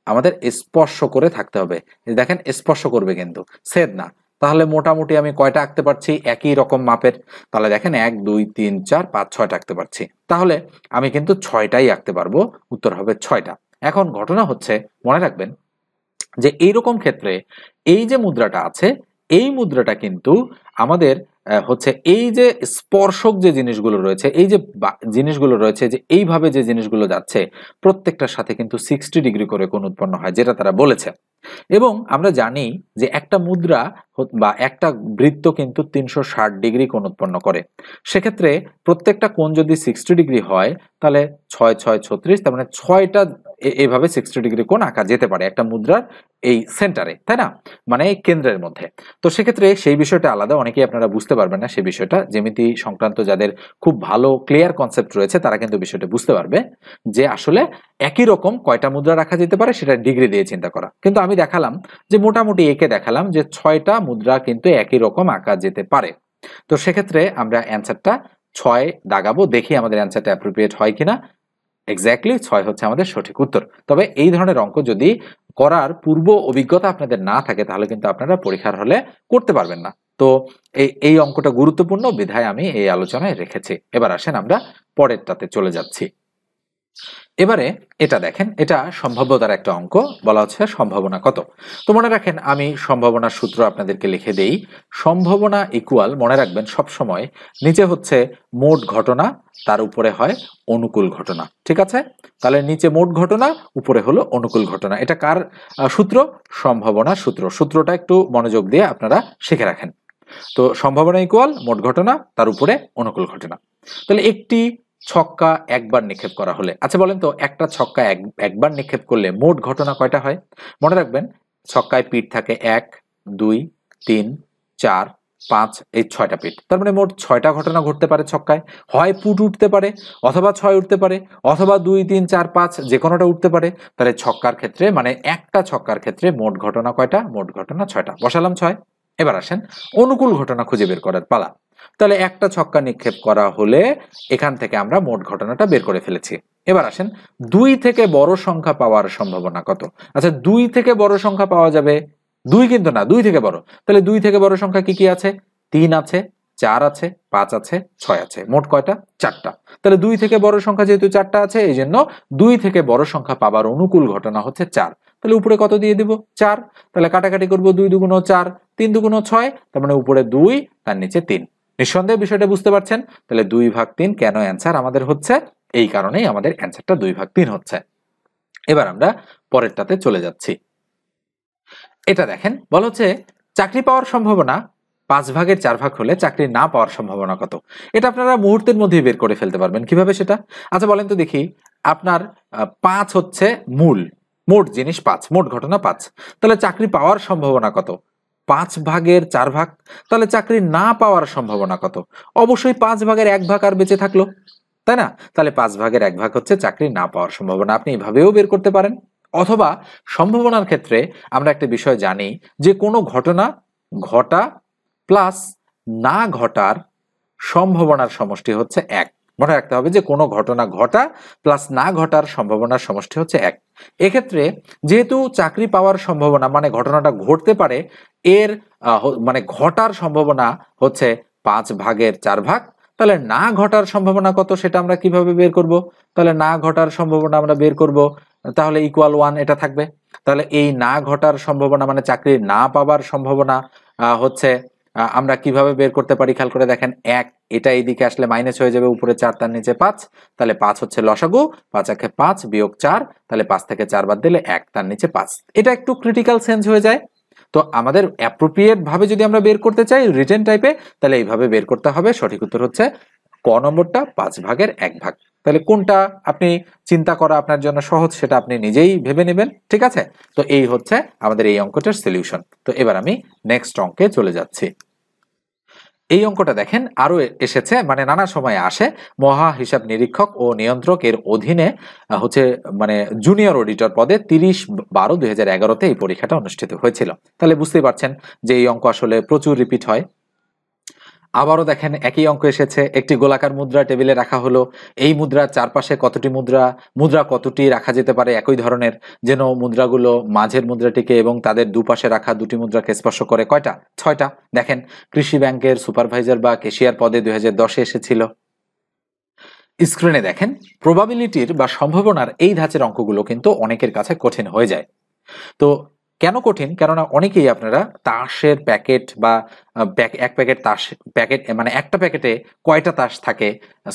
আমাদের স্পর্শ করে থাকতে হবে। দেখেন, স্পর্শ করবে কিন্তু, সেট না। তাহলে মোটামুটি আমি কয়টা আঁকতে পারছি একই রকম মাপের? তাহলে দেখেন 1 2 3 4 5 6টা আঁকতে পারছি। তাহলে আমি কিন্তু 6টাই আঁকতে পারবো, উত্তর হবে 6টা। এখন ঘটনা হচ্ছে, মনে রাখবেন যে এইরকম ক্ষেত্রে এই যে মুদ্রাটা আছে, এই মুদ্রাটা কিন্তু আমাদের হচ্ছে এই যে স্পর্শক যে জিনিসগুলো রয়েছে, এই যে জিনিসগুলো রয়েছে, যে এইভাবে যে জিনিসগুলো যাচ্ছে প্রত্যেকটার সাথে কিন্তু 60 ডিগ্রি করে কোণ উৎপন্ন হয়, যেটা তারা বলেছে। এবং আমরা জানি যে একটা মুদ্রা বা একটা বৃত্ত কিন্তু 360 ডিগ্রি কোণ উৎপন্ন করে। সেক্ষেত্রে প্রত্যেকটা কোণ যদি 60 ডিগ্রি হয় তাহলে 6 6 36, তার মানে 6টা এভাবে 60 ডিগ্রি কোণ আঁকা যেতে পারে একটা মুদ্রার এই সেন্টারে, তাই না, মানে এই কেন্দ্রের মধ্যে। তো সেক্ষেত্রে সেই বিষয়টা আলাদা, অনেকেই আপনারা বুঝতে পারবেন না সেই বিষয়টা, জ্যামিতি সংক্রান্ত যাদের খুব ভালো ক্লিয়ার কনসেপ্ট রয়েছে তারা কিন্তু বিষয়টা বুঝতে পারবে যে আসলে একই রকম কয়টা মুদ্রা রাখা যেতে পারে সেটা ডিগ্রি দিয়ে চিন্তা করা। কিন্তু আমি দেখালাম যে মোটামুটি একে দেখালাম যে 6টা মুদ্রা কিন্তু একই রকম আঁকা যেতে পারে। তো সেক্ষেত্রে আমরা অ্যান্সারটা 6 দাগাবো, দেখি আমাদের অ্যান্সারটা অ্যাপ্রোপ্রিয়েট হয় কিনা। এক্স্যাক্টলি 6 হচ্ছে আমাদের সঠিক উত্তর। তবে এই ধরনের অঙ্ক যদি করার পূর্ব অভিজ্ঞতা আপনাদের না থাকে তাহলে কিন্তু আপনারা পরীক্ষার হলে করতে পারবেন না। তো এই অঙ্কটা গুরুত্বপূর্ণ বিধায় আমি এই আলোচনায় রেখেছি। এবার আসেন আমরা পরেরটাতে চলে যাচ্ছি। এবারে এটা দেখেন, এটা সম্ভাব্যতার একটা অঙ্ক, বলা হচ্ছে সম্ভাবনা কত। তো মনে রাখেন আমি সম্ভাবনার সূত্র আপনাদেরকে লিখে দেই। সম্ভাবনা ইকুয়াল, মনে রাখবেন সব সময় নিচে হচ্ছে মোট ঘটনা, তার উপরে হয় অনুকূল ঘটনা, ঠিক আছে? তাহলে নিচে মোট ঘটনা, উপরে হলো অনুকূল ঘটনা। এটা কার সূত্র? সম্ভাবনার সূত্র। সূত্রটা একটু মনোযোগ দিয়ে আপনারা শিখে রাখেন। তো সম্ভাবনা ইকুয়াল মোট ঘটনা, তার উপরে অনুকূল ঘটনা। তাহলে একটি ছক্কা একবার নিক্ষেপ করা হলে, আচ্ছা বলেন তো একটা ছক্কা একবার নিক্ষেপ করলে মোট ঘটনা কয়টা হয়? মনে রাখবেন ছক্কায় পিঠ থাকে 1 2 3 4 5, এই 6টা পিঠ, তার মানে মোট 6টা ঘটনা ঘটতে পারে ছক্কায়। হয় পুট উঠতে পারে, অথবা 6 উঠতে পারে, অথবা 2 3 4 5 যে কোনোটা উঠতে পারে। তাহলে ছক্কার ক্ষেত্রে মানে একটা ছক্কার ক্ষেত্রে মোট ঘটনা কয়টা? মোট ঘটনা 6টা, বসালাম 6। এবার আসেন অনুকূল ঘটনা খুঁজে বের করার পালা। তাহলে একটা ছক্কা নিক্ষেপ করা হলে এখান থেকে আমরা মোট ঘটনাটা বের করে ফেলেছি। এবার আসেন 2 থেকে বড় সংখ্যা পাওয়ার সম্ভাবনা কত? আচ্ছা 2 থেকে বড় সংখ্যা পাওয়া যাবে, 2 কিন্তু না, 2 থেকে বড়। তাহলে 2 থেকে বড় সংখ্যা কি কি আছে? 3 আছে, 4 আছে, 5 আছে, 6 আছে, মোট কয়টা? 4টা। তাহলে 2 থেকে বড় সংখ্যা যেহেতু 4টা আছে, এই জন্য 2 থেকে বড় সংখ্যা পাবার অনুকূল ঘটনা হচ্ছে 4। তাহলে উপরে কত দিয়ে দিব? 4। তাহলে কাটাকাটি করবো, 2 দুগুণ 4, 3 দুগুণ 6, তার মানে উপরে 2, তার নিচে 3। নিঃসন্দেহে বিষয়টা বুঝতে পারছেন। তাহলে 2/3 কেন অ্যান্সার আমাদের হচ্ছে? এই কারণেই আমাদের অ্যান্সারটা 2/3 হচ্ছে। এবার আমরা পরেরটাতে চলে যাচ্ছি। এটা দেখেন, বলা হচ্ছে চাকরি পাওয়ার সম্ভাবনা 5/4 হলে চাকরি না পাওয়ার সম্ভাবনা কত? এটা আপনারা মুহূর্তের মধ্যেই বের করে ফেলতে পারবেন। কিভাবে সেটা? আচ্ছা বলেন তো দেখি। আপনার 5 হচ্ছে মোট জিনিস 5, মোট ঘটনা 5। তাহলে চাকরি পাওয়ার সম্ভাবনা কত? 5/4। তাহলে চাকরি না পাওয়ার সম্ভাবনা কত? অবশ্যই 5/1 আর বেঁচে থাকলো, তাই না? তাহলে 5/1 হচ্ছে চাকরি না পাওয়ার সম্ভাবনা। আপনি এভাবেও বের করতে পারেন। অথবা সম্ভাবনার ক্ষেত্রে আমরা একটা বিষয় জানি যে কোনো ঘটনা ঘটা প্লাস না ঘটার সম্ভাবনার সমষ্টি হচ্ছে 1। মনে রাখতে হবে যে কোনো ঘটনা ঘটা প্লাস না ঘটার সম্ভাবনার সমষ্টি হচ্ছে 1। এক্ষেত্রে যেহেতু চাকরি পাওয়ার সম্ভাবনা মানে ঘটনাটা ঘটতে পারে, এর মানে ঘটার সম্ভাবনা হচ্ছে 5/4, তাহলে না ঘটার সম্ভাবনা কত সেটা আমরা কিভাবে বের করব? তাহলে না ঘটার সম্ভাবনা আমরা বের করব, তাহলে ইকুয়াল 1 এটা থাকবে। তাহলে এই না ঘটার সম্ভাবনা মানে চাকরি না পাবার সম্ভাবনা হচ্ছে আমরা কিভাবে বের করতে পারি? খেয়াল করে দেখেন, 1 এটা এইদিকে আসলে মাইনাস হয়ে যাবে, উপরে 4 তার নিচে 5। তাহলে 5 হচ্ছে লসাগু, 5 বিয়োগ 4, তাহলে 5 থেকে 4 বাদ দিলে 1 তার নিচে 5। এটা একটু ক্রিটিক্যাল সেন্স হয়ে যায়। তো আমাদের অ্যাপ্রোপ্রিয়েট ভাবে যদি আমরা বের করতে চাই রিটেন টাইপে, তাহলে এইভাবে বের করতে হবে। সঠিক উত্তর হচ্ছে ক নম্বরটা, 5/1। তাহলে কোনটা আপনি চিন্তা করা আপনার জন্য সহজ সেটা আপনি নিজেই ভেবে নেবেন, ঠিক আছে? তো এই হচ্ছে আমাদের এই অঙ্কটার সলিউশন। তো এবার আমি নেক্সট অঙ্কে চলে যাচ্ছি। এই অঙ্কটা দেখেন আরো এসেছে, মানে নানা সময়ে আসে। মহা হিসাব নিরীক্ষক ও নিয়ন্ত্রক এর অধীনে হচ্ছে মানে জুনিয়র অডিটর পদে 30/12/2011 এই পরীক্ষাটা অনুষ্ঠিত হয়েছিল। তাহলে বুঝতেই পারছেন যে এই অঙ্ক আসলে প্রচুর রিপিট হয়। আবারও দেখেন একই অঙ্ক এসেছে। একটি গোলাকার মুদ্রা টেবিলে রাখা হলো। এই মুদ্রার চারপাশে কতটি মুদ্রা কতটি রাখা যেতে পারে একই ধরনের, যেন মুদ্রাগুলো মাঝের মুদ্রাটিকে এবং তাদের দুপাশে রাখা দুটি মুদ্রাকে স্পর্শ করে। কয়টা? 6টা। দেখেন কৃষি ব্যাংকের সুপারভাইজার বা ক্যাশিয়ার পদে 2010-এ এসেছিল। স্ক্রিনে দেখেন প্রবাবিলিটির বা সম্ভাবনার এই ধাঁচের অঙ্কগুলো কিন্তু অনেকের কাছে কঠিন হয়ে যায়। তো কেন কঠিন? কেননা অনেকেই আপনারা তাসের প্যাকেট বা এক প্যাকেট তাস প্যাকেট মানে একটা প্যাকেটে কয়টা তাস থাকে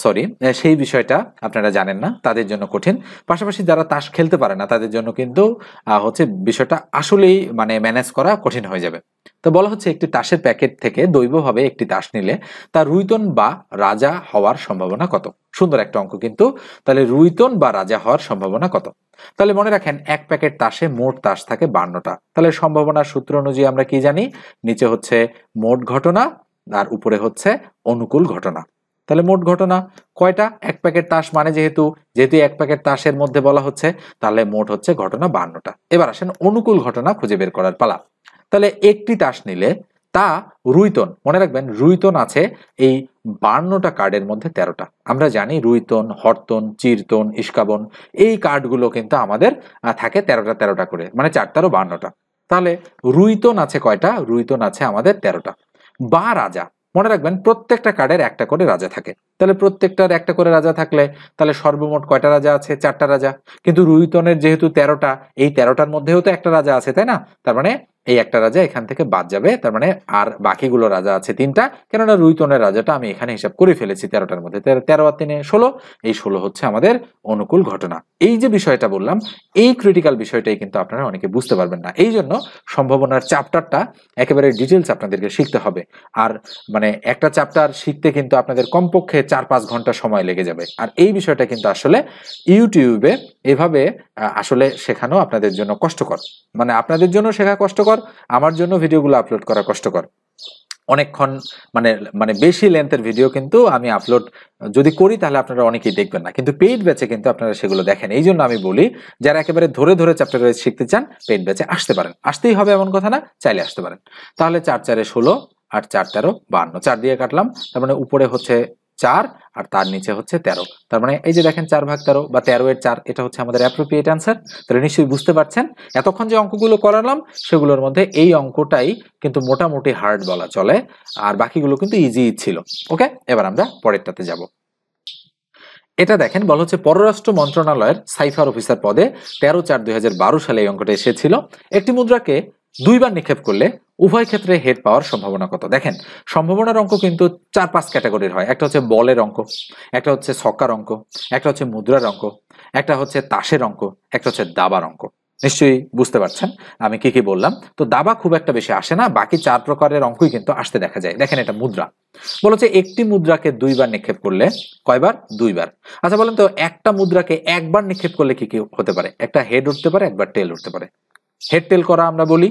সরি সেই বিষয়টা আপনারা জানেন না, তাদের জন্য কঠিন। পাশাপাশি যারা তাস খেলতে পারে না তাদের জন্য কিন্তু হচ্ছে বিষয়টা আসলেই মানে ম্যানেজ করা কঠিন হয়ে যাবে। তো বলা হচ্ছে একটি তাসের প্যাকেট থেকে দৈবভাবে একটি তাস নিলে তার রুইতন বা রাজা হওয়ার সম্ভাবনা কত? সুন্দর একটা অঙ্ক কিন্তু। তাহলে রুইতন বা রাজা হওয়ার সম্ভাবনা কত? তাহলে মনে রাখেন এক প্যাকেট তাসে মোট তাস থাকে 52টা। তাহলে সম্ভাবনার সূত্র অনুযায়ী আমরা কি জানি? নিচে হচ্ছে মোট ঘটনা আর উপরে হচ্ছে অনুকূল ঘটনা। তাহলে মোট ঘটনা কয়টা? এক প্যাকেট তাস মানে যেহেতু এক প্যাকেট তাসের মধ্যে বলা হচ্ছে, তাহলে মোট হচ্ছে ঘটনা 52টা। এবার আসেন অনুকূল ঘটনা খুঁজে বের করার পালা। তাহলে একটি তাস নিলে তা রুইতন, মনে রাখবেন রুইতন আছে এই 52টা কার্ডের মধ্যে 13টা। আমরা জানি রুইতন, হরতন, চিরতন, ইস্কাবন এই কার্ডগুলো কিন্তু আমাদের থাকে 13টা করে, মানে 4 13 52টা। তাহলে রুইতন আছে কয়টা? রুইতন আছে আমাদের 13টা। বা রাজা, মনে রাখবেন প্রত্যেকটা কার্ডের একটা করে রাজা থাকে। তাহলে প্রত্যেকটার একটা করে রাজা থাকলে তাহলে সর্বমোট কয়টা রাজা আছে? 4টা রাজা। কিন্তু রুইতনের যেহেতু 13টা, এই 13টার মধ্যেও তো একটা রাজা আছে, তাই না? তার মানে এই একটা রাজা এখান থেকে বাদ যাবে, তার মানে আর বাকিগুলো রাজা আছে 3টা। কেননা রুইতনের রাজাটা আমি এখানে হিসাব করে ফেলেছি 13টার মধ্যে। 13 আর 3 16, এই 16 হচ্ছে আমাদের অনুকূল ঘটনা। এই যে বিষয়টা বললাম, এই ক্রিটিক্যাল বিষয়টাই কিন্তু আপনারা অনেকে বুঝতে পারবেন না। এই জন্য সম্ভাবনার চ্যাপ্টারটা একেবারে ডিটেলস আপনাদেরকে শিখতে হবে। আর মানে একটা চ্যাপ্টার শিখতে কিন্তু আপনাদের কমপক্ষে 4-5 ঘন্টা সময় লেগে যাবে। আর এই বিষয়টা কিন্তু আসলে ইউটিউবে এভাবে আসলে শেখানো আপনাদের জন্য কষ্টকর। মানে আপনাদের জন্য শেখা কষ্টকর, আমার জন্য ভিডিওগুলো আপলোড করা কষ্টকর। অনেকক্ষণ মানে মানে বেশি লেন্থের ভিডিও কিন্তু আমি আপলোড যদি করি তাহলে আপনারা অনেকেই দেখবেন না, কিন্তু পেইড ব্যাচে কিন্তু আপনারা সেগুলো দেখেন। এই জন্য আমি বলি যারা একেবারে ধরে ধরে চ্যাপ্টার ওয়াইজ শিখতে চান পেইড ব্যাচে আসতে পারেন। আসতেই হবে এমন কথা না, চাইলে আসতে পারেন। তাহলে 4 4 16 আর 4 13 52, 4 দিয়ে কাটলাম। তার মানে উপরে হচ্ছে 4 আর তার নিচে হচ্ছে 13। তার মানে এই যে দেখেন 4 ভাগ 13 বা 13 এর 4, এটা হচ্ছে আমাদের অ্যাপ্রোপ্রিয়েট অ্যান্সার। তাহলে নিশ্চয়ই বুঝতে পারছেন এতক্ষণ যে অঙ্কগুলো করালাম সেগুলোর মধ্যে এই অঙ্কটাই কিন্তু মোটামুটি হার্ড বলা চলে, আর বাকিগুলো কিন্তু ইজি ছিল। ওকে, এবার আমরা পরেরটাতে যাব। এটা দেখেন বলা হচ্ছে পররাষ্ট্র মন্ত্রণালয়ের সাইফার অফিসার পদে 13/4/2012 সালে এই অঙ্কটা এসেছিল। একটি মুদ্রাকে 2বার নিক্ষেপ করলে উভয় ক্ষেত্রে হেড পাওয়ার সম্ভাবনা কত? দেখেন সম্ভাবনার অঙ্ক কিন্তু 4-5 ক্যাটাগরির হয়। একটা হচ্ছে বলের অঙ্ক, একটা হচ্ছে ছক্কার অঙ্ক, একটা হচ্ছে মুদ্রার অঙ্ক, একটা হচ্ছে তাসের অঙ্ক, একটা হচ্ছে দাবার অঙ্ক। নিশ্চয়ই বুঝতে পারছেন আমি কি কি বললাম। তো দাবা খুব একটা বেশি আসে না, বাকি 4 প্রকারের অঙ্কই কিন্তু আসতে দেখা যায়। দেখেন এটা মুদ্রা, বলেছে একটি মুদ্রাকে 2বার নিক্ষেপ করলে কয়বার? 2বার। আচ্ছা বলেন তো একটা মুদ্রাকে একবার নিক্ষেপ করলে কি কি হতে পারে? একটা হেড উঠতে পারে, একবার টেল উঠতে পারে। হেড টেল করা আমরা বলি,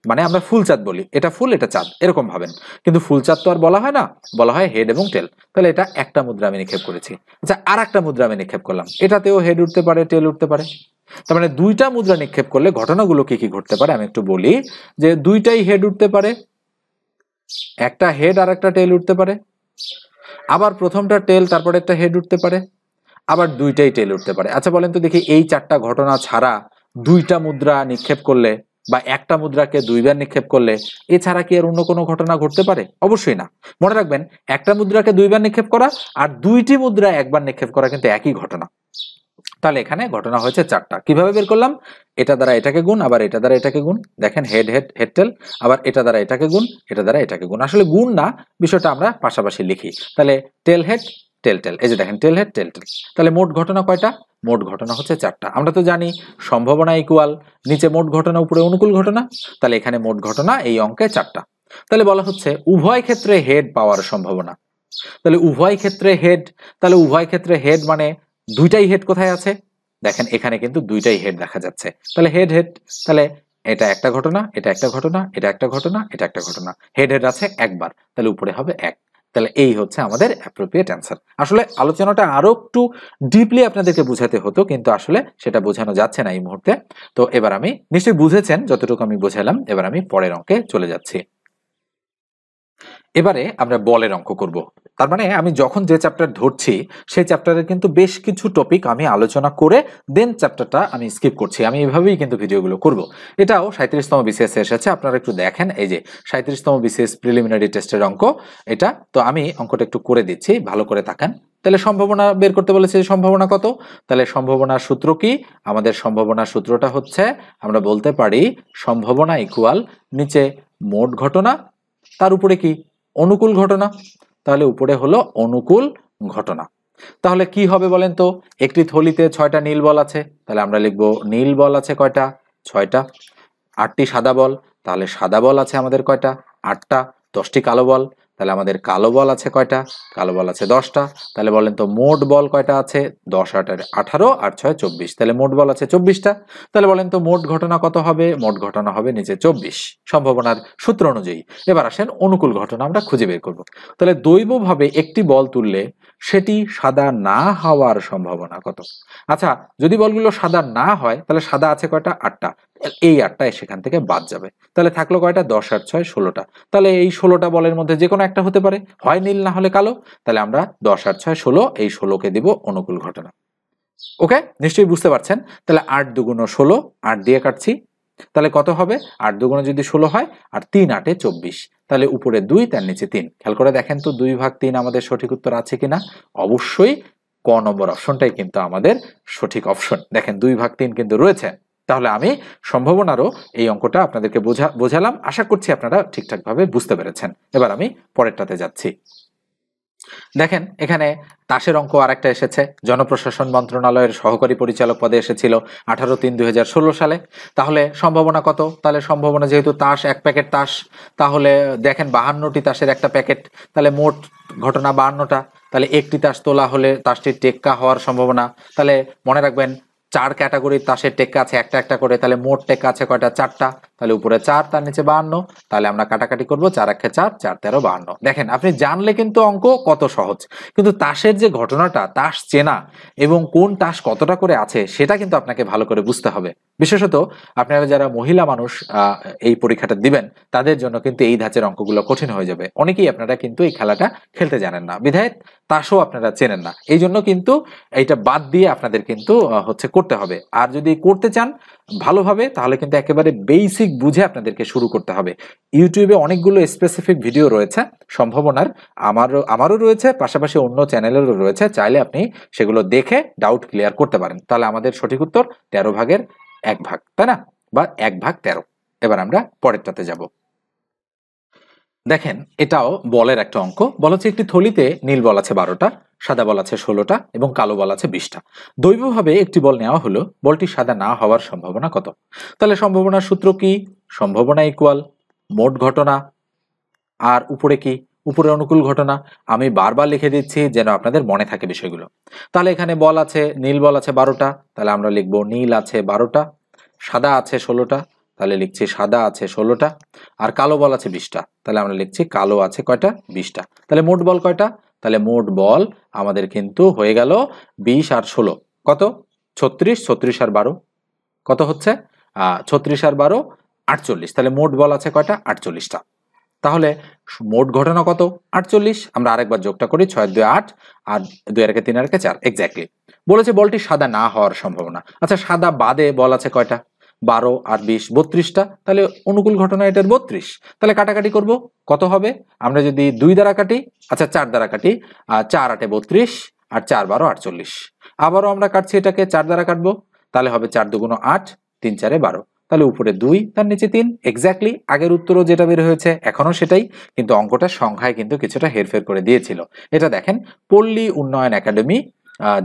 মানে আমরা ফুল চাঁদ বলি, এটা ফুল এটা চাঁদ এরকম ভাবেন। কিন্তু ফুল চাঁদ তো আর বলা হয় না, বলা হয় হেড এবং টেল। তাহলে এটা একটা মুদ্রা আমি নিক্ষেপ করেছি। আচ্ছা আর একটা মুদ্রা আমি নিক্ষেপ করলাম, এটাতেও হেড উঠতে পারে, টেল উঠতে পারে। তার মানে 2টা মুদ্রা নিক্ষেপ করলে ঘটনাগুলো কি কি ঘটতে পারে আমি একটু বলি। যে 2টাই হেড উঠতে পারে, একটা হেড আর একটা টেল উঠতে পারে, আবার প্রথমটা টেল তারপরে একটা হেড উঠতে পারে, আবার 2টাই টেল উঠতে পারে। আচ্ছা বলেন তো দেখি এই 4টা ঘটনা ছাড়া 2টা মুদ্রা নিক্ষেপ করলে বা একটা মুদ্রাকে 2বার নিক্ষেপ করলে এছাড়া কি আর অন্য কোনো ঘটনা ঘটতে পারে? অবশ্যই না। মনে রাখবেন একটা মুদ্রাকে 2বার নিক্ষেপ করা আর 2টি মুদ্রা একবার নিক্ষেপ করা কিন্তু একই ঘটনা। তাহলে এখানে ঘটনা হয়েছে 4টা। কিভাবে বের করলাম? এটা দ্বারা এটাকে গুণ, আবার এটা দ্বারা এটাকে গুণ। দেখেন হেড হেড হেড টেল, আবার এটা দ্বারা এটাকে গুণ, এটা দ্বারা এটাকে গুণ। আসলে গুণ না, বিষয়টা আমরা পাশাপাশি লিখি। তাহলে টেল হেড টেল টেল, এই যে দেখেন টেল হেড টেল টেল। তাহলে মোট ঘটনা কয়টা? মোট ঘটনা হচ্ছে 4টা। আমরা তো জানি সম্ভাবনা ইকুয়াল নিচে মোট ঘটনা উপরে অনুকূল ঘটনা। তাহলে এখানে মোট ঘটনা এই অঙ্কে 4টা। তাহলে বলা হচ্ছে উভয় ক্ষেত্রে হেড পাওয়ার সম্ভাবনা। তাহলে উভয় ক্ষেত্রে হেড, তাহলে উভয় ক্ষেত্রে হেড মানে 2টাই হেড কোথায় আছে? দেখেন এখানে কিন্তু 2টাই হেড দেখা যাচ্ছে। তাহলে হেড হেড, তাহলে এটা একটা ঘটনা, এটা একটা ঘটনা, এটা একটা ঘটনা, এটা একটা ঘটনা। হেড হেড আছে একবার, তাহলে উপরে হবে 1। তাহলে এই হচ্ছে আমাদের অ্যাপ্রোপ্রিয়েট অ্যান্সার। আসলে আলোচনাটা আরো একটু ডিপলি আপনাদেরকে বুঝাতে হতো, কিন্তু আসলে সেটা বোঝানো যাচ্ছে না এই মুহূর্তে। তো এবার আমি নিশ্চয়ই বুঝেছেন যতটুকু আমি বোঝালাম। এবার আমি পরের অঙ্কে চলে যাচ্ছি। এবারে আমরা বলের অঙ্ক করব। তার মানে আমি যখন যে চ্যাপ্টার ধরছি সেই চ্যাপ্টারের কিন্তু বেশ কিছু টপিক আমি আলোচনা করে দেন চ্যাপ্টারটা আমি স্কিপ করছি। আমি এভাবেই কিন্তু ভিডিওগুলো করব। এটাও 37তম বিসিএস এ এসেছে, আপনারা একটু দেখেন, এই যে 37তম বিসিএস প্রিলিমিনারি টেস্টের অঙ্ক এটা। তো আমি অঙ্কটা একটু করে দিচ্ছি, ভালো করে তাকান। তাহলে সম্ভাবনা বের করতে বলেছে, সম্ভাবনা কত? তাহলে সম্ভাবনার সূত্র কি? আমাদের সম্ভাবনার সূত্রটা হচ্ছে, আমরা বলতে পারি সম্ভাবনা ইকুয়াল নিচে মোট ঘটনা, তার উপরে কি? অনুকূল ঘটনা। তাহলে উপরে হলো অনুকূল ঘটনা। তাহলে কি হবে বলেন তো? একটি থলিতে 6টা নীল বল আছে, তাহলে আমরা লিখবো নীল বল আছে কয়টা? 6টা। 8টি সাদা বল, তাহলে সাদা বল আছে আমাদের কয়টা? 8টা। 10টি কালো বল, তাহলে আমাদের কালো বল আছে কয়টা? কালো বল আছে 10টা। তাহলে বলেন তো মোট বল কয়টা আছে? 10 8 18 আর 6 24, তাহলে মোট বল আছে 24টা। তাহলে বলেন তো মোট ঘটনা কত হবে? মোট ঘটনা হবে নিচে 24 সম্ভাবনার সূত্র অনুযায়ী। এবার আসেন অনুকূল ঘটনা আমরা খুঁজে বের করব। তাহলে দৈবভাবে একটি বল তুললে সেটি সাদা না হওয়ার সম্ভাবনা কত? আচ্ছা, যদি বলগুলো সাদা না হয় তাহলে সাদা আছে কয়টা? 8টা। এই 8টা সেখান থেকে বাদ যাবে, তাহলে থাকলো কয়টা? 10 আর 6 16টা। তাহলে এই 16টা বলের মধ্যে যে কোনো একটা হতে পারে, হয় নীল না হলে কালো। তাহলে আমরা 10 আর 6 16, এই 16কে দিব অনুকূল ঘটনা। ওকে, নিশ্চয়ই বুঝতে পারছেন। তাহলে 8 দুগুণ 16, 8 দিয়ে কাটছি, তাহলে কত হবে? 8 দুগুণ যদি 16 হয়, আর 3 8 24, তাহলে উপরে 2 তার নিচে 3। খেয়াল করে দেখেন তো 2/3 আমাদের সঠিক উত্তর আছে কিনা? অবশ্যই ক নম্বর অপশনটাই কিন্তু আমাদের সঠিক অপশন। দেখেন 2/3 কিন্তু রয়েছে। তাহলে আমি সম্ভাবনারও এই অঙ্কটা আপনাদেরকে বোঝালাম, আশা করছি আপনারা ঠিকঠাকভাবে বুঝতে পেরেছেন। এবার আমি পরেরটাতে যাচ্ছি। দেখেন এখানে তাসের অঙ্ক আরেকটা এসেছে, জনপ্রশাসন মন্ত্রণালয়ের সহকারী পরিচালক পদে এসেছিল 18/3/2016 সালে। তাহলে সম্ভাবনা কত? তাহলে সম্ভাবনা, যেহেতু তাস 1 প্যাকেট তাস, তাহলে দেখেন 52টি তাসের একটা প্যাকেট, তাহলে মোট ঘটনা 52টা। তাহলে একটি তাস তোলা হলে তাসটির টেক্কা হওয়ার সম্ভাবনা, তাহলে মনে রাখবেন 4 ক্যাটাগরির তাসের টেক্কা আছে, একটা একটা করে, তাহলে মোট টেক্কা আছে কয়টা? 4টা। তাহলে উপরে 4 তার নিচে 52, তাহলে আমরা কাটাকাটি করব, 4 1 4, 4 13 52। দেখেন আপনি জানলে কিন্তু অঙ্ক কত সহজ, কিন্তু তাসের যে ঘটনাটা, তাস চেনা এবং কোন তাস কতটা করে আছে সেটা কিন্তু আপনাকে ভালো করে বুঝতে হবে। বিশেষত আপনারা যারা মহিলা মানুষ এই পরীক্ষাটা দিবেন, তাদের জন্য কিন্তু এই ধাঁচের অঙ্কগুলো কঠিন হয়ে যাবে। অনেকেই আপনারা কিন্তু এই খেলাটা খেলতে জানেন না, বিধায় তাসও আপনারা চেনেন না, এই জন্য কিন্তু এইটা বাদ দিয়ে আপনাদের কিন্তু করতে হবে। আর যদি করতে চান ভালোভাবে, তাহলে কিন্তু একেবারে বেসিক বুঝে আপনাদেরকে শুরু করতে হবে। ইউটিউবে অনেকগুলো স্পেসিফিক ভিডিও রয়েছে সম্ভাবনার, আমারও রয়েছে, পাশাপাশি অন্য চ্যানেলেরও রয়েছে, চাইলে আপনি সেগুলো দেখে ডাউট ক্লিয়ার করতে পারেন। তাহলে আমাদের সঠিক উত্তর 13/1, তাই না? বা 1/13। এবার আমরা পরেরটাতে যাব। দেখেন এটাও বলের একটা অঙ্ক। বলা হচ্ছে একটি থলিতে নীল বল আছে 12টা, সাদা বল আছে 16টা এবং কালো বল আছে 20টা। দৈবভাবে একটি বল নেওয়া হলো, বলটি সাদা না হওয়ার সম্ভাবনা কত? তাহলে সম্ভাবনার সূত্র কি? সম্ভাবনা ইকুয়াল মোট ঘটনা, আর উপরে কি? উপরে অনুকূল ঘটনা। আমি বারবার লিখে দিচ্ছি যেন আপনাদের মনে থাকে বিষয়গুলো। তাহলে এখানে বল আছে, নীল বল আছে 12টা, তাহলে আমরা লিখবো নীল আছে 12টা। সাদা আছে 16টা, তাহলে লিখছি সাদা আছে 16টা। আর কালো বল আছে 20টা, তাহলে আমরা লিখছি কালো আছে কয়টা? 20টা। তাহলে মোট বল কয়টা? তাহলে মোট বল আমাদের কিন্তু হয়ে গেল 20 আর 16 কত? 36, 36 আর 12 কত হচ্ছে? 36 আর 12 48। তাহলে মোট বল আছে কয়টা? 48টা। তাহলে মোট ঘটনা কত? 48। আমরা আরেকবার যোগটা করি, 6 2 8 আর 2 আর 3 আর 4, এক্স্যাক্টলি। বলেছে বলটি সাদা না হওয়ার সম্ভাবনা। আচ্ছা, সাদা বাদে বল আছে কয়টা? 12 আর 20 32টা। তাহলে অনুকূল ঘটনা এটার 32। তাহলে কাটাকাটি করব, কত হবে? আমরা যদি 2 দ্বারা কাটি, আচ্ছা 4 দ্বারা কাটি, 4 8 32 আর 4 12 48। আবারও আমরা কাটছি এটাকে, 4 দ্বারা কাটবো, তাহলে হবে 4 2 8, 3 4 12। তাহলে উপরে 2 তার নিচে 3, এক্স্যাক্টলি আগের উত্তরও যেটা বের হয়েছে এখনো সেটাই, কিন্তু অঙ্কটা সংখ্যায় কিন্তু কিছুটা হেরফের করে দিয়েছিল। এটা দেখেন পল্লী উন্নয়ন একাডেমি,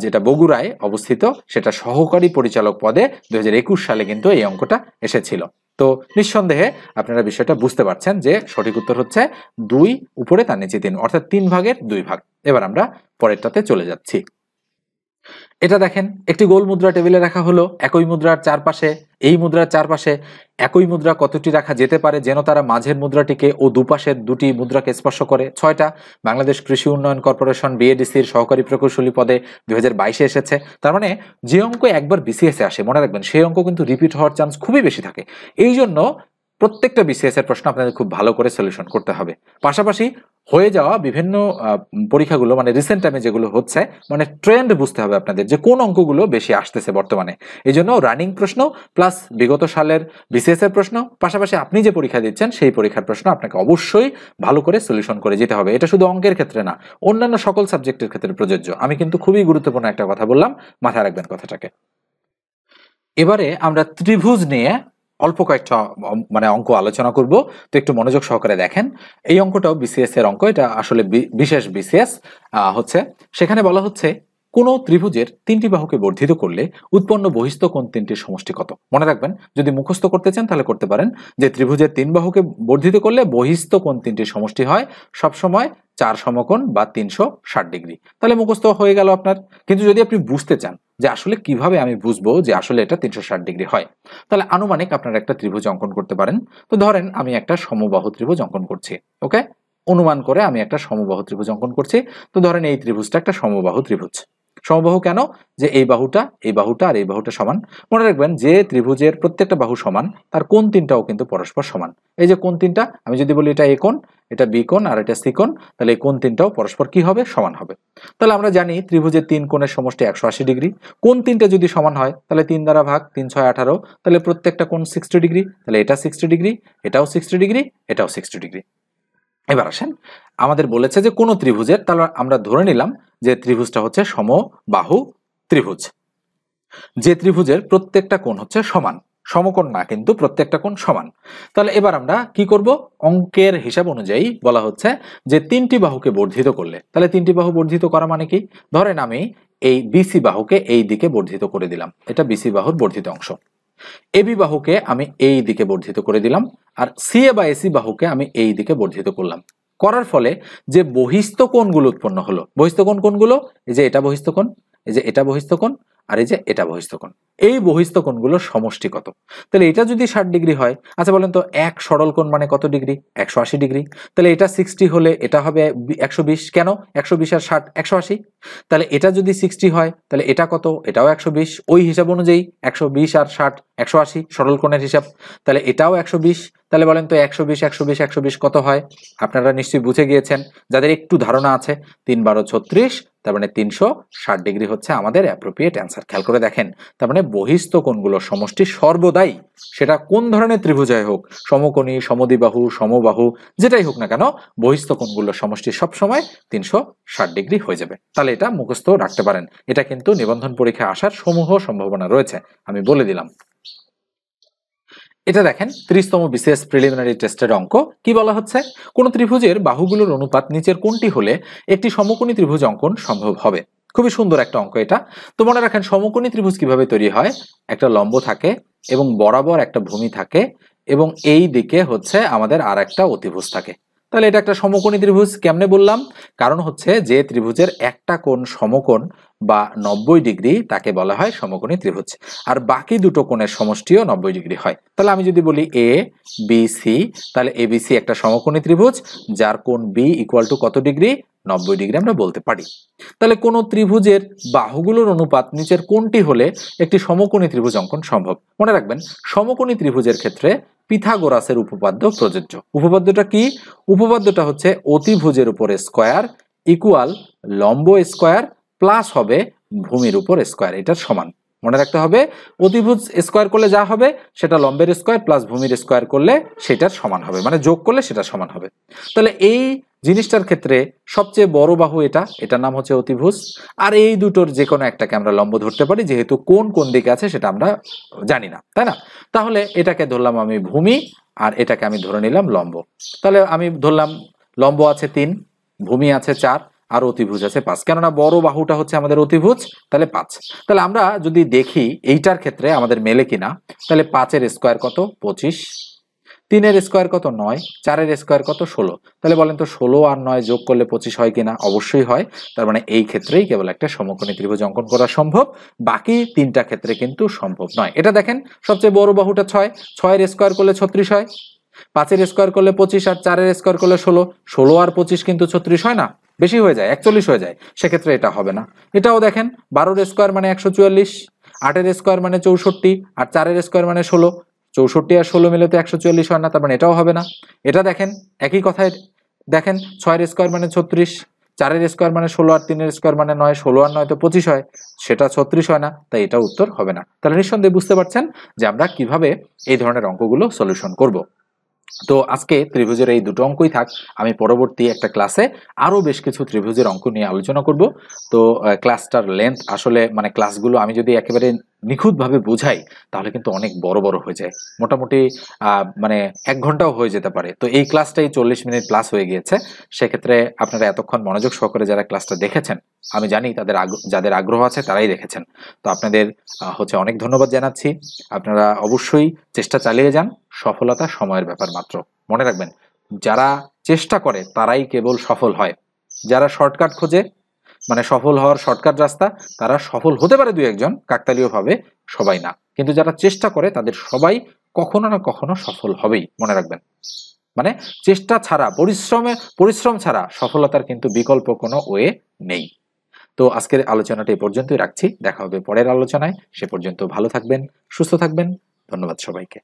যেটা বগুড়ায় অবস্থিত, সেটা সহকারী পরিচালক পদে 2021 সালে কিন্তু এই অঙ্কটা এসেছিল। তো নিঃসন্দেহে আপনারা বিষয়টা বুঝতে পারছেন যে সঠিক উত্তর হচ্ছে 2 উপরে তার নিচে 3, অর্থাৎ 3/2 এবার আমরা পরেরটাতে চলে যাচ্ছি। এটা দেখেন একটি গোল মুদ্রা টেবিলে রাখা হলো, একই মুদ্রার চারপাশে, এই মুদ্রার চারপাশে একই মুদ্রা কতটি রাখা যেতে পারে যেন তারা মাঝের মুদ্রাটিকে ও দুপাশের দুটি মুদ্রাকে স্পর্শ করে? 6টা। বাংলাদেশ কৃষি উন্নয়ন কর্পোরেশন বিএডিসির সহকারী প্রকৌশলী পদে 2022 এসেছে। তার মানে যে অঙ্ক একবার বিসিএস এ আসে, মনে রাখবেন সেই অঙ্ক কিন্তু রিপিট হওয়ার চান্স খুবই বেশি থাকে। এই জন্য প্রত্যেকটা বিসিএস এর প্রশ্ন আপনাদের খুব ভালো করে সলিউশন করতে হবে। পাশাপাশি হয়ে যাওয়া বিভিন্ন পরীক্ষাগুলো মানে রিসেন্ট টাইমে যেগুলো হচ্ছে মানে ট্রেন্ড বুঝতে হবে আপনাদের যে কোন অঙ্কগুলো বেশি আসতেছে বর্তমানে। এই জন্য রানিং প্রশ্ন প্লাস বিগত সালের বিসিএস এর প্রশ্ন, পাশাপাশি আপনি যে পরীক্ষা দিচ্ছেন সেই পরীক্ষার প্রশ্ন আপনাকে অবশ্যই ভালো করে সলিউশন করে যেতে হবে। এটা শুধু অঙ্কের ক্ষেত্রে না, অন্যান্য সকল সাবজেক্টের ক্ষেত্রে প্রযোজ্য। আমি কিন্তু খুবই গুরুত্বপূর্ণ একটা কথা বললাম, মাথায় রাখবেন কথাটাকে। এবারে আমরা ত্রিভুজ নিয়ে অল্প কয়েকটা মানে অঙ্ক আলোচনা করব, তো একটু মনোযোগ সহকারে দেখেন। এই অঙ্কটাও বিসিএস এর অঙ্ক, এটা আসলে বিশেষ বিসিএস হচ্ছে। সেখানে বলা হচ্ছে কোন ত্রিভুজের তিনটি বাহুকে বর্ধিত করলে উৎপন্ন বহিস্থ কোণ তিনটির সমষ্টি কত। মনে রাখবেন, যদি মুখস্থ করতে চান তাহলে করতে পারেন যে ত্রিভুজের তিন বাহুকে বর্ধিত করলে বহিস্থ কোণ তিনটির সমষ্টি হয় সবসময় 4 সমকোণ বা 360 ডিগ্রি। তাহলে মুখস্থ হয়ে গেল আপনার। কিন্তু যদি আপনি বুঝতে চান যে আসলে কিভাবে আমি বুঝবো যে আসলে এটা 360 ডিগ্রি হয়, তাহলে আনুমানিক আপনারা একটা ত্রিভুজ অঙ্কন করতে পারেন। তো ধরেন আমি একটা সমবাহু ত্রিভুজ অঙ্কন করছি, ওকে, অনুমান করে আমি একটা সমবাহু ত্রিভুজ অঙ্কন করছি। তো ধরেন এই ত্রিভুজটা একটা সমবাহু ত্রিভুজ। সমবাহু কেন? যে এই বাহুটা আর এই বাহুটা সমান। মনে রাখবেন যে ত্রিভুজের প্রত্যেকটা বাহু সমান তার কোণ তিনটাও কিন্তু পরস্পর সমান। এই যে কোণ তিনটা, আমি যদি বলি এটা এ কোণ, এটা বি কোণ আর এটা সি কোণ, তাহলে এই কোণ তিনটাও পরস্পর কি হবে? সমান হবে। তাহলে আমরা জানি ত্রিভুজের তিন কোণের সমষ্টি 180 ডিগ্রি। কোণ তিনটা যদি সমান হয় তাহলে 3 দ্বারা ভাগ, 3 6 18, তাহলে প্রত্যেকটা কোণ 60 ডিগ্রি। তাহলে এটা 60 ডিগ্রি, এটাও 60 ডিগ্রি, এটাও 60 ডিগ্রি। এবার আসেন, আমাদের বলেছে যে কোন ত্রিভুজের, তাহলে আমরা ধরে নিলাম যে ত্রিভুজটা হচ্ছে সমবাহু ত্রিভুজ। যে ত্রিভুজের প্রত্যেকটা কোণ হচ্ছে সমান, সমকোণ না কিন্তু প্রত্যেকটা কোণ সমান। তাহলে এবার আমরা কি করব? অঙ্কের হিসাব অনুযায়ী বলা হচ্ছে যে তিনটি বাহুকে বর্ধিত করলে, তাহলে তিনটি বাহু বর্ধিত করা মানে কি? ধরেন আমি এই বিসি বাহুকে এই দিকে বর্ধিত করে দিলাম, এটা বিসি বাহুর বর্ধিত অংশ। এবি বাহুকে আমি এই দিকে বর্ধিত করে দিলাম, আর সিএ বা এসি বাহুকে আমি এই দিকে বর্ধিত করলাম। করার ফলে যে বহিস্থ কোণগুলো উৎপন্ন হলো, বহিস্থ কোণ কোনগুলো? এই যে এটা বহিস্থ কোণ, এই যে এটা বহিস্থ কোণ, আর এই যে এটা বহিস্থ কোণ। এই বহিস্থ কোণগুলোর সমষ্টি কত? তাহলে এটা যদি 60 ডিগ্রি হয়, আচ্ছা বলেন তো এক সরল কোণ মানে কত ডিগ্রি? 180 ডিগ্রি। তাহলে এটা 60 হলে এটা হবে 120। কেন? 120 আর 60 180। তাহলে এটা যদি 60 হয় তাহলে এটা কত? এটাও 120। ওই হিসাব অনুযায়ী 120 আর 60 180 সরল কোণের হিসাব। তাহলে এটাও 120। তাহলে বলেন তো 120 120 120 কত হয়? আপনারা নিশ্চয়ই বুঝে গিয়েছেন, যাদের একটু ধারণা আছে। 3 12 36, তার মানে 360 ডিগ্রি হচ্ছে আমাদের অ্যাপ্রোপ্রিয়েট অ্যান্সার। খেয়াল করে দেখেন, তার মানে বহিস্থ কোণগুলোর সমষ্টি সর্বদাই, সেটা কোন ধরনের ত্রিভুজাই হোক, সমকোণী, সমদ্বিবাহু, সমবাহু, যেটাই হোক না কেন, বহিস্থ কোণগুলোর সমষ্টি সবসময় 360 ডিগ্রি হয়ে যাবে। তাহলে এটা মুখস্থ রাখতে পারেন। এটা কিন্তু নিবন্ধন পরীক্ষায় আসার সমূহ সম্ভাবনা রয়েছে, আমি বলে দিলাম। এটা দেখেন 30তম বিসিএস প্রিলিমিনারি টেস্টের অঙ্ক। কি বলা হচ্ছে? কোন ত্রিভুজের বাহুগুলোর অনুপাত নিচের কোনটি হলে একটি সমকোণী ত্রিভুজ অঙ্কন সম্ভব হবে। খুবই সুন্দর একটা অঙ্ক এটা। তো মনে রাখেন সমকোণী ত্রিভুজ কিভাবে তৈরি হয়? একটা লম্ব থাকে এবং বরাবর একটা ভূমি থাকে এবং এই দিকে হচ্ছে আমাদের আর একটা অতিভুজ থাকে। তাহলে এটা একটা সমকোণী ত্রিভুজ। কেমনে বললাম? কারণ হচ্ছে যে ত্রিভুজের একটা কোণ সমকোণ বা 90 ডিগ্রি তাকে বলা হয় সমকোণী ত্রিভুজ, আর বাকি দুটো কোণের সমষ্টিও 90 ডিগ্রি হয়। তাহলে আমি যদি বলি এ বি সি, তাহলে এ বি সি একটা সমকোণী ত্রিভুজ যার কোণ বি ইকুয়াল টু কত ডিগ্রি? 90 ডিগ্রি আমরা বলতে পারি। তাহলে কোন ত্রিভুজের বাহুগুলোর অনুপাত নিচের কোনটি হলে একটি সমকোণী ত্রিভুজ অঙ্কন সম্ভব। মনে রাখবেন, সমকোণী ত্রিভুজের ক্ষেত্রে পিথাগোরাসের উপপাদ্য প্রযোজ্য। উপপাদ্যটা কি? উপপাদ্যটা হচ্ছে অতিভুজের উপর স্কয়ার ইকুয়াল লম্ব স্কয়ার প্লাস হবে ভূমির উপর স্কয়ার, এটার সমান। মনে রাখতে হবে, অতিভুজ স্কয়ার করলে যা হবে সেটা লম্বের স্কয়ার প্লাস ভূমির স্কয়ার করলে সেটার সমান হবে, মানে যোগ করলে সেটা সমান হবে। তাহলে এই জিনিসটার ক্ষেত্রে সবচেয়ে বড় বাহু এটা, এটার নাম হচ্ছে অতিভুজ। আর এই দুটোর যে কোনো একটাকে আমরা লম্ব ধরতে পারি, যেহেতু কোন কোন দিকে আছে সেটা আমরা জানি না, তাই না? তাহলে এটাকে ধরলাম আমি ভূমি, আর এটাকে আমি ধরে নিলাম লম্ব। তাহলে আমি ধরলাম লম্ব আছে 3, ভূমি আছে 4, আর অতিভুজ আছে 5। কেননা বড় বাহুটা হচ্ছে আমাদের অতিভুজ, তাহলে 5। তাহলে আমরা যদি দেখি এইটার ক্ষেত্রে আমাদের মেলে কিনা, তাহলে 5-এর স্কয়ার কত? 25, 3-এর স্কয়ার কত? 9, 4-এর স্কয়ার কত? 16। তাহলে বলেন তো 16 আর 9 যোগ করলে 25 হয় কিনা? অবশ্যই হয়। তার মানে এই ক্ষেত্রেই কেবল একটা সমকোণী ত্রিভুজ অঙ্কন করা সম্ভব, বাকি তিনটা ক্ষেত্রে কিন্তু সম্ভব নয়। এটা দেখেন, সবচেয়ে বড় বাহুটা 6, 6-এর স্কয়ার করলে 36 হয়, 5-এর স্কয়ার করলে 25, আর 4-এর স্কয়ার করলে 16। 16 আর 25 কিন্তু 36 হয় না, বেশি হয়ে যায়, 41 হয়ে যায়। সেক্ষেত্রে এটা হবে না। এটাও দেখেন, 12-এর স্কয়ার মানে 144, 8-এর স্কয়ার মানে 64, আর 4-এর স্কয়ার মানে 16। 64 আর 16 মিলে তো 144 হয় না, তার মানে এটাও হবে না। এটা দেখেন, একই কথায় দেখেন, 6 এর স্কোয়ার মানে 36, 4 এর স্কোয়ার মানে 16, আর 3 এর স্কোয়ার মানে 9, 16 আর 9 তো 25 হয়, সেটা 36 হয় না, তাই এটা উত্তর হবে না। তাহলে নিঃসন্দেহে বুঝতে পারছেন যে আমরা কিভাবে এই ধরনের অঙ্কগুলো সলিউশন করব। তো আজকে ত্রিভুজের এই দুটো অঙ্কই থাক, আমি পরবর্তী একটা ক্লাসে আরো বেশ কিছু ত্রিভুজের অঙ্ক নিয়ে আলোচনা করব। তো ক্লাসটার লেন্থ আসলে মানে ক্লাসগুলো আমি যদি একেবারে নিখুঁতভাবে বুঝাই তাহলে কিন্তু অনেক বড় বড় হয়ে যায়, মোটামুটি মানে 1 ঘন্টাও হয়ে যেতে পারে। তো এই ক্লাসটাই 40 মিনিট প্লাস হয়ে গিয়েছে। সেক্ষেত্রে আপনারা এতক্ষণ মনোযোগ সহকারে যারা ক্লাসটা দেখেছেন, আমি জানি যাদের আগ্রহ আছে তারাই দেখেছেন। তো আপনাদের অনেক ধন্যবাদ জানাচ্ছি। আপনারা অবশ্যই চেষ্টা চালিয়ে যান, সফলতা সময়ের ব্যাপার মাত্র। মনে রাখবেন, যারা চেষ্টা করে তারাই কেবল সফল হয়। যারা শর্টকাট খোঁজে, মানে সফল হওয়ার শর্টকাট রাস্তা, তারা সফল হতে পারে 2-1 জন, কাকতালীয় ভাবে সবাই না, কিন্তু যারা চেষ্টা করে তাদের সবাই কখনো না কখনো সফল হবেই। মনে রাখবেন, মানে চেষ্টা ছাড়া, পরিশ্রম ছাড়া সফলতার কিন্তু বিকল্প কোনো ওয়ে নেই। তো আজকের আলোচনাটা এই পর্যন্তই রাখছি, দেখা হবে পরের আলোচনায়। সে পর্যন্ত ভালো থাকবেন, সুস্থ থাকবেন। ধন্যবাদ সবাইকে।